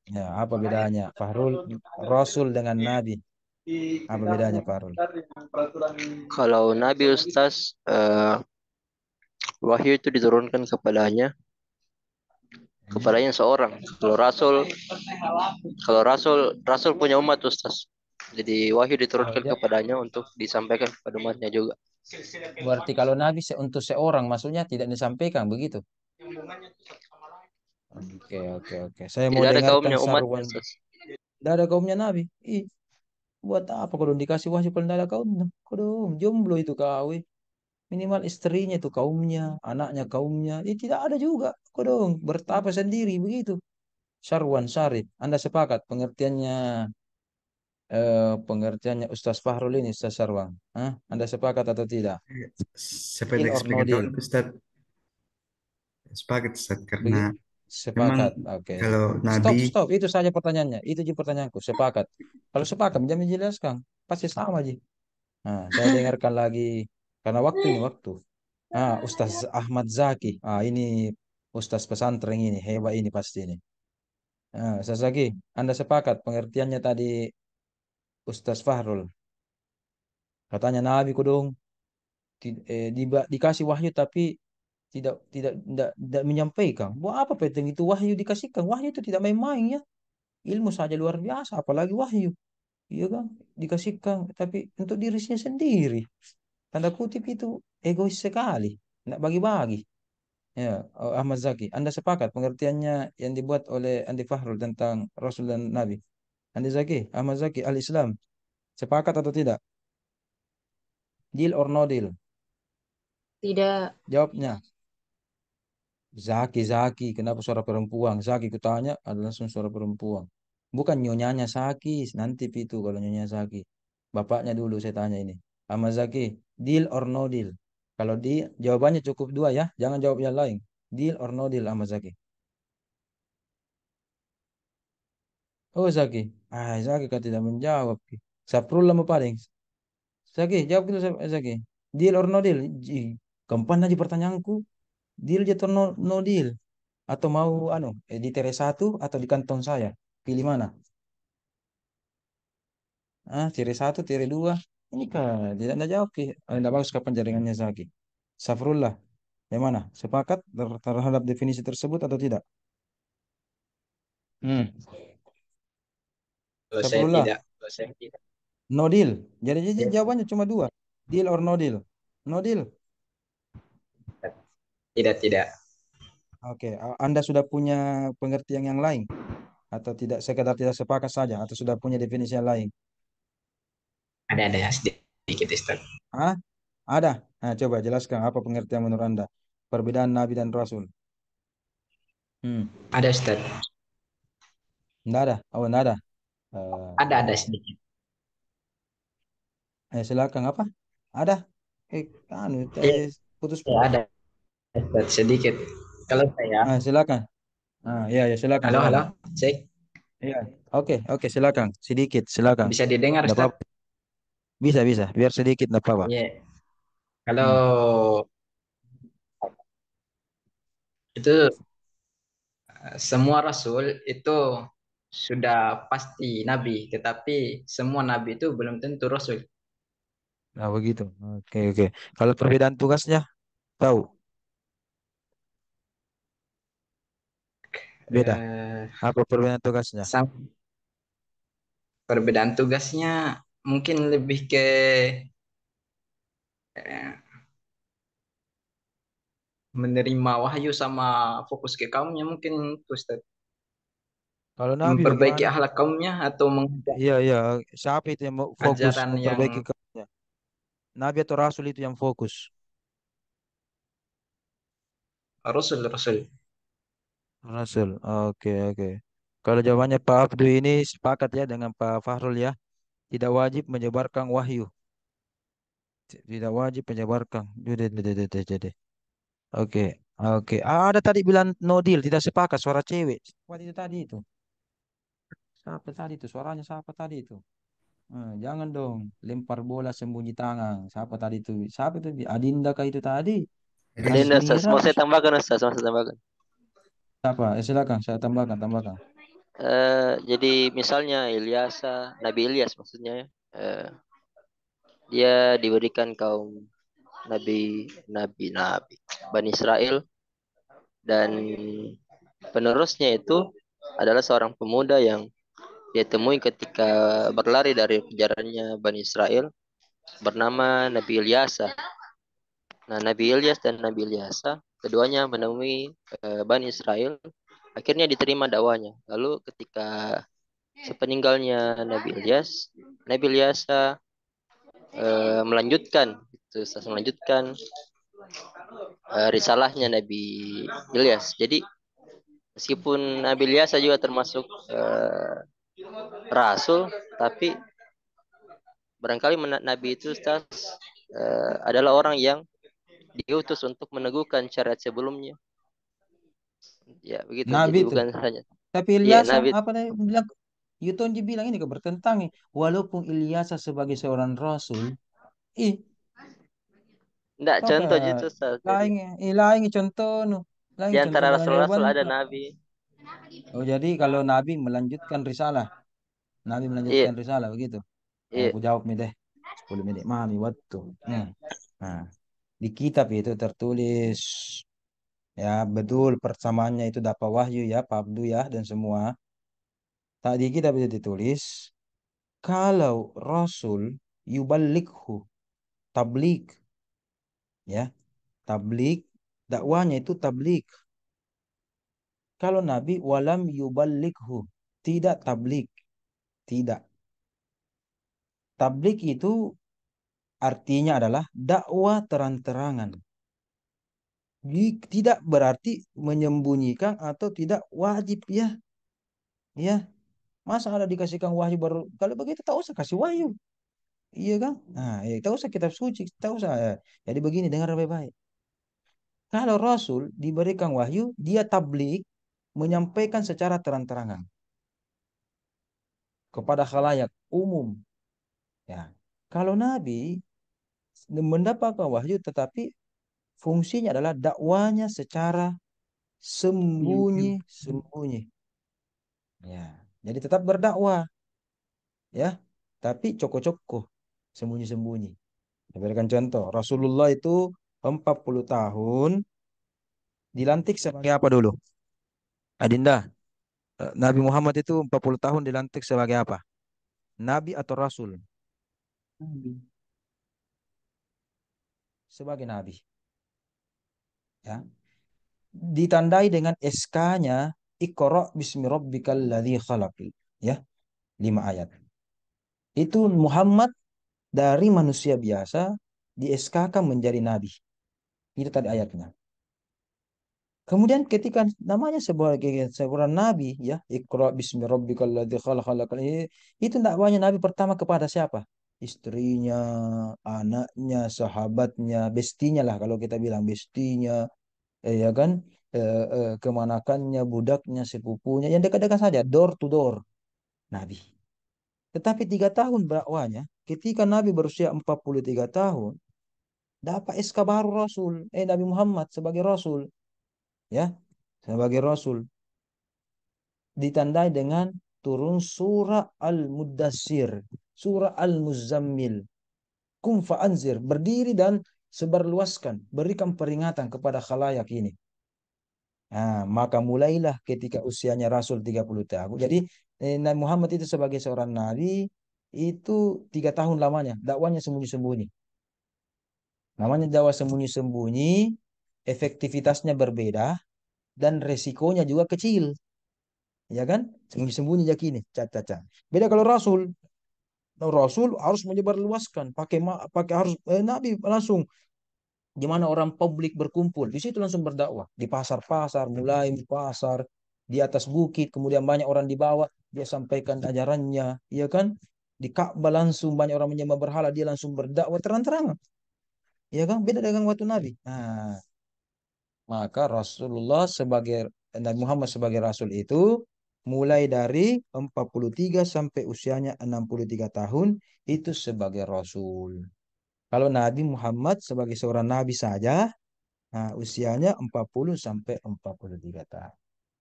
Ya, apa bedanya Fahrul Rasul dengan Nabi? Apa bedanya Fahrul? Kalau Nabi Ustaz, wahyu itu diturunkan kepadanya seorang. Kalau Rasul punya umat Ustaz. Jadi wahyu Oh, diturunkan kepadanya untuk disampaikan kepada umatnya juga. berarti kalau Nabi untuk seorang maksudnya tidak disampaikan begitu. Oke, oke, oke. Saya mau Tidak ada dengarkan kaumnya umatnya saruan. Ustaz. Tidak ada kaumnya Nabi. Buat apa kalau dikasih wahyu kalau tidak ada kaumnya? Kodong, jomblo itu kau. Minimal istrinya itu kaumnya, anaknya kaumnya. Tidak ada juga. Kodong, bertapa sendiri begitu. Sarwan Syarif. Anda sepakat pengertiannya Ustaz Fahrul ini Ustaz Sarwan? Hah? Anda sepakat atau tidak? Deal Sependek or no deal? sepengetahuan Ustaz, sepakat Ustaz, karena Begitu. memang Sepakat. Oke. kalau Stop, Nabi stop. Itu saja pertanyaannya. Itu aja pertanyaanku. Sepakat. Kalau sepakat, jangan menjelaskan. Pasti sama aja. Nah, saya dengarkan lagi. Karena waktu ini waktu. Ustaz Ahmad Zaki. Ini Ustaz pesantren ini. Hebat ini pasti ini. Ustaz Zaki, Anda sepakat pengertiannya tadi Ustaz Fahrul. Katanya Nabi kudung dikasih wahyu tapi tidak menyampaikan. Buat apa penting itu wahyu dikasihkan? Wahyu itu tidak main-main ya. Ilmu saja luar biasa, apalagi wahyu. Iya kan? Dikasihkan tapi untuk dirinya sendiri. Tanda kutip itu egois sekali. Tidak bagi-bagi. Ya, Ahmad Zaki, Anda sepakat pengertiannya yang dibuat oleh Andi Fahrul tentang Rasul dan Nabi? Andi Zaki, Ahmad Zaki, Al-Islam. Sepakat atau tidak? Deal or no deal? Tidak. Jawabnya. Zaki, Zaki, kenapa suara perempuan? Zaki, kutanya ada langsung suara perempuan. Bukan nyonyanya Zaki, nanti itu kalau nyonya Zaki. Bapaknya dulu saya tanya ini. Ahmad Zaki, deal or no deal? Kalau di jawabannya cukup dua ya, jangan jawab yang lain. Deal or no deal Ahmad Zaki? Oh Zaki, Zaki kan tidak menjawab. Saprul lama paling. Zaki, jawab gitu Zaki. Deal or no deal? Gampang aja pertanyaanku. Deal atau no deal? Atau mau di tere satu atau di kantong saya? Pilih mana? Tire satu, tire dua. Ini kan tidak ada jawab. Tidak bagus kapan jaringannya Zaki. Safrullah, yang mana? Sepakat terhadap definisi tersebut atau tidak? Hmm. Kalau saya Safrullah, tidak, kalau saya tidak. no deal. Jadi Ya, jawabannya cuma dua. Deal or no deal? No deal. tidak, tidak. Oke, Anda sudah punya pengertian yang lain atau tidak sekedar tidak sepakat saja atau sudah punya definisi yang lain? Ada sedikit Ustaz. Ah, ada. Coba jelaskan apa pengertian menurut Anda perbedaan Nabi dan Rasul. Ada Ustaz. Enggak ada. Oh, enggak ada. Ada sedikit. Silakan apa? Ada. Iya, Putus. ya, ada Ustaz sedikit. Kalau saya, Silakan. Ya, ya silakan, halo, silakan. halo, cek. Iya. Oke, oke, silakan. Sedikit, silakan. Bisa didengar Enggak Ustaz? apa-apa. Bisa, bisa. Biar sedikit enggak apa-apa. Iya. Kalau Hmm. itu semua rasul itu sudah pasti nabi, tetapi semua nabi itu belum tentu rasul. Nah, begitu. Oke, oke. Kalau perbedaan tugasnya, tahu? Beda. Eh, Apa perbedaan tugasnya? Perbedaan tugasnya mungkin lebih ke eh, menerima wahyu sama fokus ke kaumnya mungkin itu Ustaz. Kalau Nabi Memperbaiki bagaimana? akhlak kaumnya atau mengajak Iya, iya. Siapa itu yang mau fokus ajaran yang memperbaiki kaumnya? Nabi atau Rasul itu yang fokus? Rasul? Rasul. Oke, oke. Kalau jawabannya Pak Abdu ini sepakat ya dengan Pak Fahrul ya. Tidak wajib menyebarkan wahyu. Tidak wajib menyebarkan. Jadi. Oke, oke. Ada tadi bilang no deal, tidak sepakat suara cewek. Siapa itu tadi itu? Siapa tadi itu? Suaranya siapa tadi itu? Jangan dong lempar bola sembunyi tangan. Siapa tadi itu? Siapa itu? Adinda kah itu tadi? Ada ini Ustaz. Asmira Mau atau saya tambahkan Ustaz, mau saya tambahkan. siapa? Silakan saya tambahkan, tambahkan. Jadi misalnya Nabi Ilyas maksudnya ya. Dia diberikan kaum nabi Bani Israel, dan penerusnya itu adalah seorang pemuda yang dia temui ketika berlari dari kejarannya Bani Israel, bernama Nabi Ilyasa. Nah, Nabi Ilyas dan Nabi Ilyasa keduanya menemui Bani Israel, akhirnya diterima dakwanya. Lalu ketika sepeninggalnya Nabi Ilyasa melanjutkan risalahnya Nabi Ilyas. Jadi meskipun Nabi Ilyas juga termasuk rasul, tapi barangkali Nabi itu Ustaz, adalah orang yang diutus untuk meneguhkan syariat sebelumnya. Ya, begitu. Nabi Jadi itu. bukan hanya Tapi iya Ilyasa Nabi. apa dia bilang? Yutonji bilang ini ke bertentang nih. Walaupun Ilyasa sebagai seorang rasul, ih, Enggak, apa contoh gitu Ustaz. Jadi lain, lain contoh nu, lain di contoh antara dengan rasul-rasul jawaban. ada Nabi. Oh, jadi kalau Nabi melanjutkan risalah, Nabi Iya, melanjutkan risalah begitu. iya. Aku jawab nih deh. 10 menit mami waktu. Nah, di kitab itu tertulis ya betul persamaannya itu dapat wahyu ya Pak Abdu ya dan semua. Tadi kitab itu ditulis kalau Rasul yubalikhu tablik ya tablik dakwanya itu tablik. Kalau Nabi walam yubalikhu tidak tablik tidak. Tablik itu artinya adalah dakwah terang-terangan. Tidak berarti menyembunyikan atau tidak wajib ya. Ya, masa ada dikasihkan wahyu baru kalau begitu tak usah kasih wahyu. Iya kan? Nah, tak usah kitab suci, tak usah. Jadi begini dengar baik-baik. Kalau Rasul diberikan wahyu, dia tablik menyampaikan secara terang-terangan kepada khalayak umum. Ya. Kalau Nabi mendapatkan wahyu tetapi fungsinya adalah dakwanya secara sembunyi-sembunyi. Ya, jadi tetap berdakwah, ya, tapi coko-coko, sembunyi-sembunyi. Saya berikan contoh, Rasulullah itu 40 tahun dilantik sebagai apa dulu? Adinda, Nabi Muhammad itu 40 tahun dilantik sebagai apa? Nabi atau Rasul? Sebagai Nabi. Ya. Ditandai dengan SK-nya, Iqra bismi rabbikal ladzi khalaq. Ya, 5 ayat. Itu Muhammad dari manusia biasa di SK-kan menjadi nabi. Itu tadi ayatnya. Kemudian ketika namanya sebagai seorang nabi ya, Iqra bismi rabbikal ladzi khalaq, itu dakwanya nabi pertama kepada siapa? Istrinya, anaknya, sahabatnya, bestinya lah kalau kita bilang bestinya, ya kan? Kemanakannya, budaknya, sepupunya, yang dekat-dekat saja, door to door, nabi. Tetapi 3 tahun dakwanya, ketika Nabi berusia 43 tahun, dapat SK baru Rasul, Nabi Muhammad sebagai Rasul, ya, sebagai Rasul, ditandai dengan turun surah Al-Muddassir, surah Al-Muzammil, kum fa'anzir, berdiri dan sebarluaskan, berikan peringatan kepada khalayak ini. Nah, maka mulailah ketika usianya Rasul 30 tahun. Jadi Nabi Muhammad itu sebagai seorang nabi itu 3 tahun lamanya dakwanya sembunyi-sembunyi. Namanya dakwah sembunyi-sembunyi, efektivitasnya berbeda dan resikonya juga kecil. Ya kan? Sembunyi-sembunyi yakini. Caca. Beda kalau Rasul. Nah, Rasul harus menyebarluaskan. Pakai harus Nabi langsung gimana orang publik berkumpul. Di situ langsung berdakwah. Di pasar-pasar, mulai di pasar, di atas bukit, kemudian banyak orang di bawah, dia sampaikan ajarannya, ya kan? Di Ka'bah langsung banyak orang menyembah berhala, dia langsung berdakwah terang-terangan. Ya kan? Beda dengan waktu Nabi. Nah, maka Rasulullah sebagai Nabi Muhammad sebagai Rasul itu mulai dari 43 sampai usianya 63 tahun itu sebagai Rasul. Kalau Nabi Muhammad sebagai seorang Nabi saja, nah, usianya 40 sampai 43 tahun.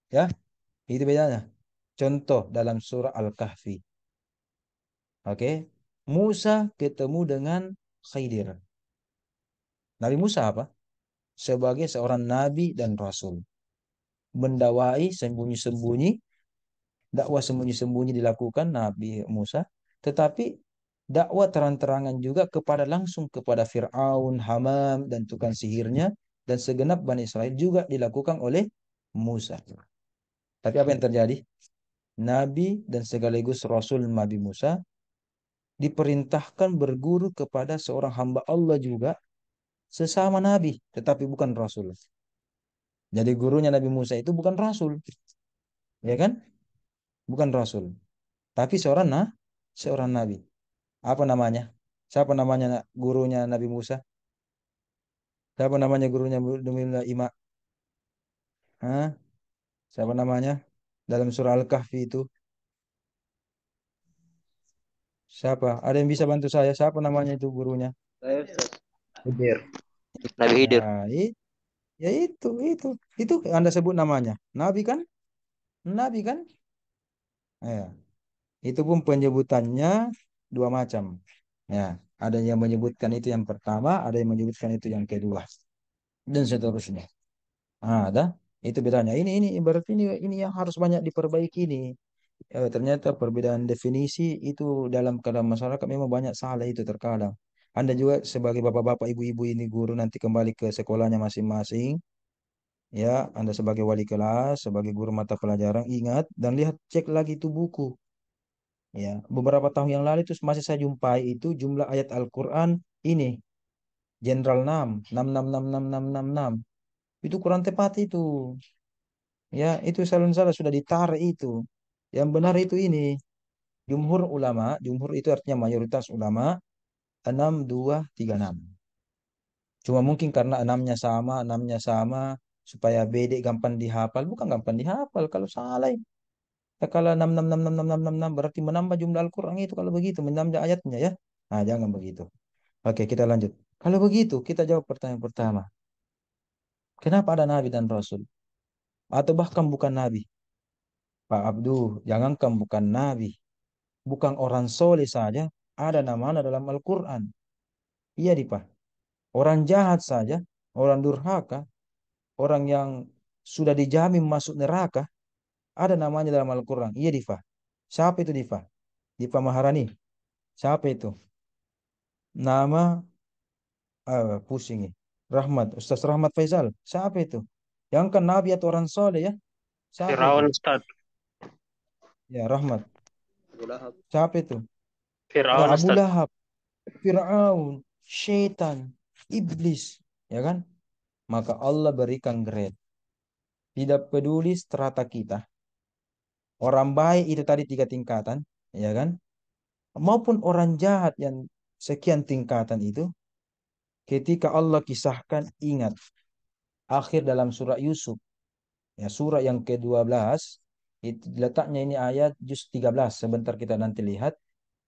Ya, itu bedanya. Contoh dalam surah Al-Kahfi. Oke. Musa ketemu dengan Khidir. Nabi Musa apa? Sebagai seorang nabi dan rasul. Mendakwai sembunyi-sembunyi, dakwah sembunyi-sembunyi dilakukan Nabi Musa, tetapi dakwah terang-terangan juga kepada langsung kepada Fir'aun, Haman dan tukang sihirnya dan segenap Bani Israel juga dilakukan oleh Musa. Tapi apa yang terjadi? Nabi dan sekaligus Rasul Nabi Musa diperintahkan berguru kepada seorang hamba Allah juga sesama Nabi, tetapi bukan Rasul. Jadi gurunya Nabi Musa itu bukan Rasul, ya kan? Bukan Rasul, tapi seorang Nabi. Apa namanya? Siapa namanya gurunya Nabi Musa? Siapa namanya gurunya Nabi Ima? Hah? Siapa namanya? Dalam surah Al-Kahfi itu. Siapa? Ada yang bisa bantu saya? Siapa namanya itu gurunya? Saya Ustaz. Hidir. Nabi Hidir. Ya, ya itu Anda sebut namanya. Nabi kan? Nabi kan? Ya, itu pun penyebutannya dua macam. Ya, ada yang menyebutkan itu yang pertama, ada yang menyebutkan itu yang kedua, dan seterusnya. Ada, itu bedanya. Ini berarti ini yang harus banyak diperbaiki ini. Ternyata perbedaan definisi itu dalam keadaan masyarakat memang banyak salah itu terkadang. Anda juga sebagai bapak-bapak, ibu-ibu ini guru nanti kembali ke sekolahnya masing-masing. Ya, Anda sebagai wali kelas, sebagai guru mata pelajaran, ingat dan lihat cek lagi itu buku. Ya, beberapa tahun yang lalu itu masih saya jumpai itu jumlah ayat Al-Quran ini Jenderal 6, 6. Itu kurang tepat itu. Ya, itu salah sudah ditarik itu. Yang benar itu ini. Jumhur itu artinya mayoritas ulama 6236. Cuma mungkin karena enamnya sama supaya bedek gampang dihafal, bukan gampang dihafal kalau salah. Ya, kalau 6 berarti menambah jumlah Al-Qur'an itu kalau begitu menambah ayatnya ya. Nah, jangan begitu. Oke, kita lanjut. Kalau begitu, kita jawab pertanyaan pertama. Kenapa ada nabi dan rasul? Atau bahkan bukan nabi? Pak Abdul, jangankan bukan nabi, bukan orang soleh saja ada namanya dalam Al-Qur'an. Iya, Pak. Orang jahat saja, orang durhaka, orang yang sudah dijamin masuk neraka, ada namanya dalam Al-Quran. Iya, Diva. Siapa itu Diva? Diva Maharani. Siapa itu? Nama pusing nih. Rahmat, Ustaz Rahmat Faizal. Siapa itu? Yang kan Nabi atau orang soleh ya? Siapa itu? Firaun Ustaz. Ya, Rahmat. Abu Lahab. Siapa itu? Ya, Firaun Abu Ustaz. Lahab, Fir'aun, Syaitan, Iblis. Ya kan? Maka Allah berikan grade. Tidak peduli strata kita. Orang baik itu tadi 3 tingkatan. Ya kan? Maupun orang jahat yang sekian tingkatan itu, ketika Allah kisahkan, ingat akhir dalam surah Yusuf, ya surah yang ke-12, itu letaknya ini ayat juz 13, sebentar kita nanti lihat,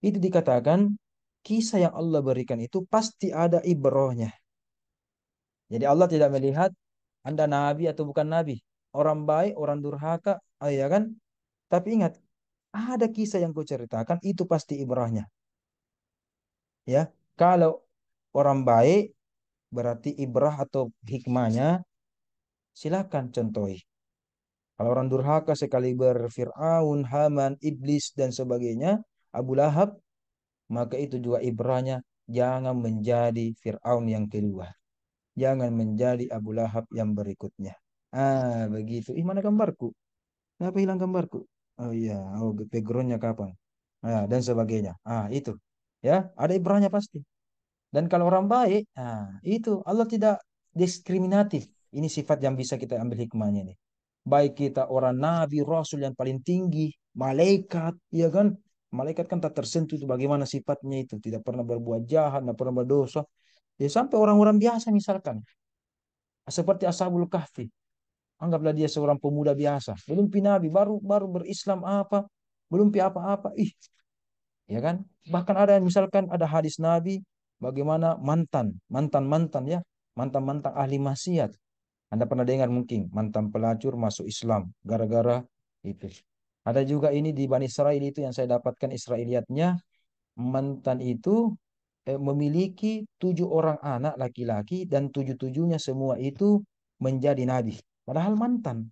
itu dikatakan kisah yang Allah berikan itu pasti ada ibrahnya. Jadi Allah tidak melihat Anda nabi atau bukan nabi, orang baik, orang durhaka, ya kan? Tapi ingat, ada kisah yang kau ceritakan itu pasti ibrahnya. Ya, kalau orang baik berarti ibrah atau hikmahnya silakan contohi. Kalau orang durhaka sekali Fir'aun, Haman, Iblis dan sebagainya, Abu Lahab, maka itu juga ibrahnya jangan menjadi Fir'aun yang kedua. Jangan menjadi Abu Lahab yang berikutnya. Ah, begitu. Ih, mana gambarku? Kenapa hilang gambarku? Oh iya, oh backgroundnya kapan? Dan sebagainya. Itu. Ya, ada ibrahnya pasti. Dan kalau orang baik, itu Allah tidak diskriminatif. Ini sifat yang bisa kita ambil hikmahnya nih. Baik kita orang nabi, rasul yang paling tinggi, malaikat, ya kan? Malaikat kan tak tersentuh itu bagaimana sifatnya itu, tidak pernah berbuat jahat, tidak pernah berdosa. Ya sampai orang-orang biasa misalkan, seperti Ashabul Kahfi. Anggaplah dia seorang pemuda biasa, belum pi nabi, baru baru berislam apa, belum pi apa-apa. Ya kan? Bahkan ada yang misalkan ada hadis Nabi bagaimana mantan ya, mantan ahli maksiat. Anda pernah dengar mungkin mantan pelacur masuk Islam gara-gara itu. Ada juga ini di Bani Israel itu yang saya dapatkan Israiliyatnya, mantan itu memiliki 7 orang anak laki-laki dan 7-7-nya semua itu menjadi nabi. Padahal mantan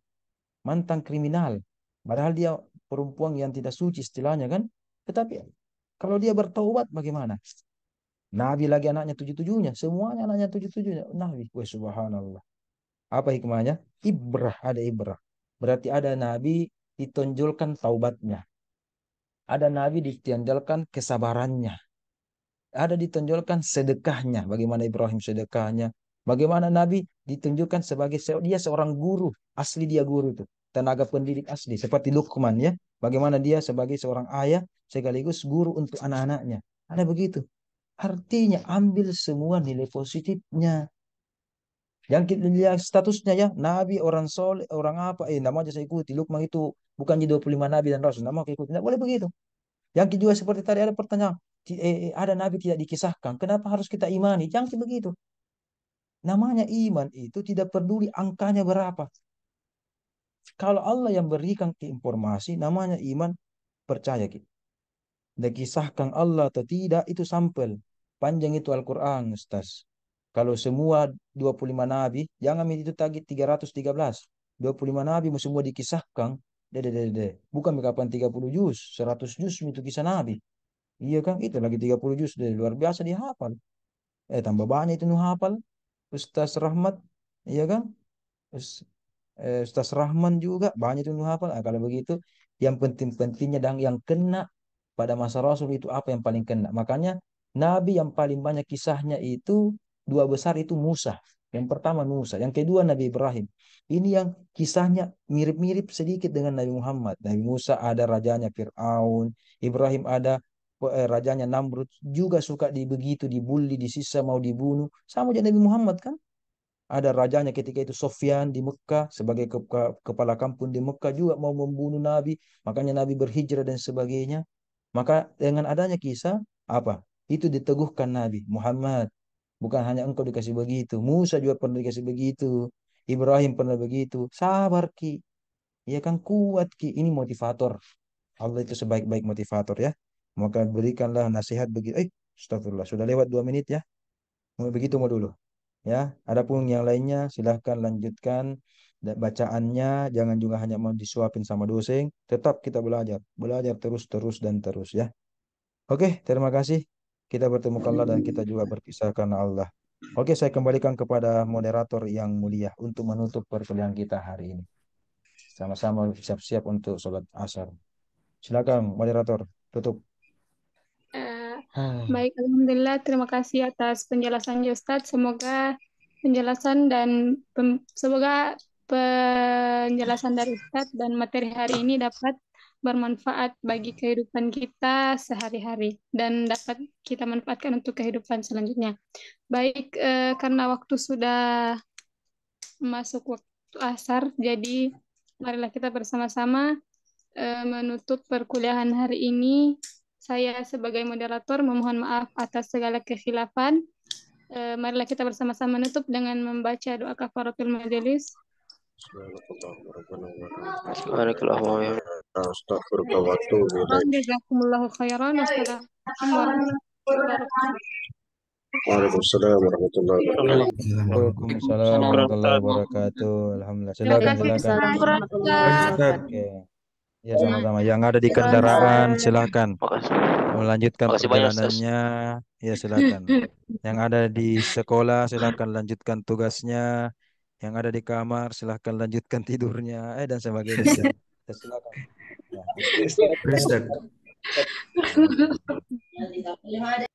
kriminal. Padahal dia perempuan yang tidak suci istilahnya kan. Tetapi kalau dia bertaubat bagaimana? Nabi lagi anaknya 7-7-nya. Semuanya anaknya 7-7-nya. Nabi. Wah subhanallah. Apa hikmahnya? Ada ibrah. Berarti ada Nabi ditonjolkan taubatnya. Ada Nabi ditonjolkan kesabarannya. Ada ditonjolkan sedekahnya. Bagaimana Ibrahim sedekahnya. Bagaimana Nabi ditunjukkan sebagai dia seorang guru. Asli dia guru itu. Tenaga pendidik asli. Seperti Luqman ya. Bagaimana dia sebagai seorang ayah sekaligus guru untuk anak-anaknya. Ada begitu. Artinya ambil semua nilai positifnya. Yang kita lihat statusnya ya, Nabi, orang soleh, orang apa, namanya saya ikuti. Luqman itu bukannya 25 Nabi dan Rasul, nama ikuti. Tidak boleh begitu. Yang kedua seperti tadi ada pertanyaan, ada Nabi tidak dikisahkan, kenapa harus kita imani? Jangan begitu. Namanya iman itu tidak peduli angkanya berapa. Kalau Allah yang berikan informasi, namanya iman, percaya kita. Dikisahkan Allah atau tidak, itu sampel. Panjang itu Al-Quran, Ustaz. Kalau semua 25 Nabi, jangan itu tagih 313. 25 Nabi semua dikisahkan. Bukan kapan 30 juz, 100 juz itu kisah Nabi. Iya kan? Itu lagi 30 juz. Luar biasa dihafal. Tambah banyak itu hafal. Ustaz Rahmat. Iya kan? Ustaz Rahman juga banyak itu hafal. Kalau begitu, yang penting-pentingnya dan yang kena pada masa Rasul itu apa yang paling kena. Makanya Nabi yang paling banyak kisahnya itu dua besar itu Musa. Yang pertama Musa, yang kedua Nabi Ibrahim. Ini yang kisahnya mirip-mirip sedikit dengan Nabi Muhammad. Nabi Musa ada rajanya Fir'aun, Ibrahim ada rajanya Namrud, juga suka begitu dibully, disisa mau dibunuh. Sama dengan Nabi Muhammad kan? Ada rajanya ketika itu Sofyan di Mekah sebagai kepala kampung di Mekah juga mau membunuh Nabi, makanya Nabi berhijrah dan sebagainya. Maka dengan adanya kisah apa? Itu diteguhkan Nabi Muhammad. Bukan hanya engkau dikasih begitu. Musa juga pernah dikasih begitu. Ibrahim pernah begitu. Sabar Ki. Ya kan kuat Ki. Ini motivator. Allah itu sebaik-baik motivator ya. Maka berikanlah nasihat begitu. Astagfirullah. Sudah lewat 2 menit ya. Mau begitu mau dulu. Ya, adapun yang lainnya silahkan lanjutkan bacaannya, jangan juga hanya mau disuapin sama dosen, tetap kita belajar, belajar terus dan terus ya. Oke, terima kasih. Kita bertemu Allah dan kita juga berpisah karena Allah. Oke, saya kembalikan kepada moderator yang mulia untuk menutup perkuliahan kita hari ini. Sama-sama siap-siap untuk sholat asar. Silakan moderator, tutup. Baik, Alhamdulillah. Terima kasih atas penjelasannya Ustadz. Semoga penjelasan semoga penjelasan dari Ustadz dan materi hari ini dapat bermanfaat bagi kehidupan kita sehari-hari dan dapat kita manfaatkan untuk kehidupan selanjutnya. Baik, karena waktu sudah masuk waktu asar, jadi marilah kita bersama-sama menutup perkuliahan hari ini. Saya sebagai moderator memohon maaf atas segala kekhilafan. Marilah kita bersama-sama menutup dengan membaca doa kafaratul majelis. Subhanakallahumma Astagfirullah wa atubu ilaik. Jazakumullahu khairan. Wassalamualaikum warahmatullahi wabarakatuh. Waalaikumsalam warahmatullahi wabarakatuh. Waalaikumsalam warahmatullahi wabarakatuh. Alhamdulillah. Silakan. Oke. Ya sama-sama. Yang ada di kendaraan silakan melanjutkan perjalanannya. Ya silakan. Yang ada di sekolah silakan lanjutkan tugasnya. Yang ada di kamar silakan lanjutkan tidurnya. Dan sebagainya. Ya, silakan. Ya. Ustaz. Ustaz.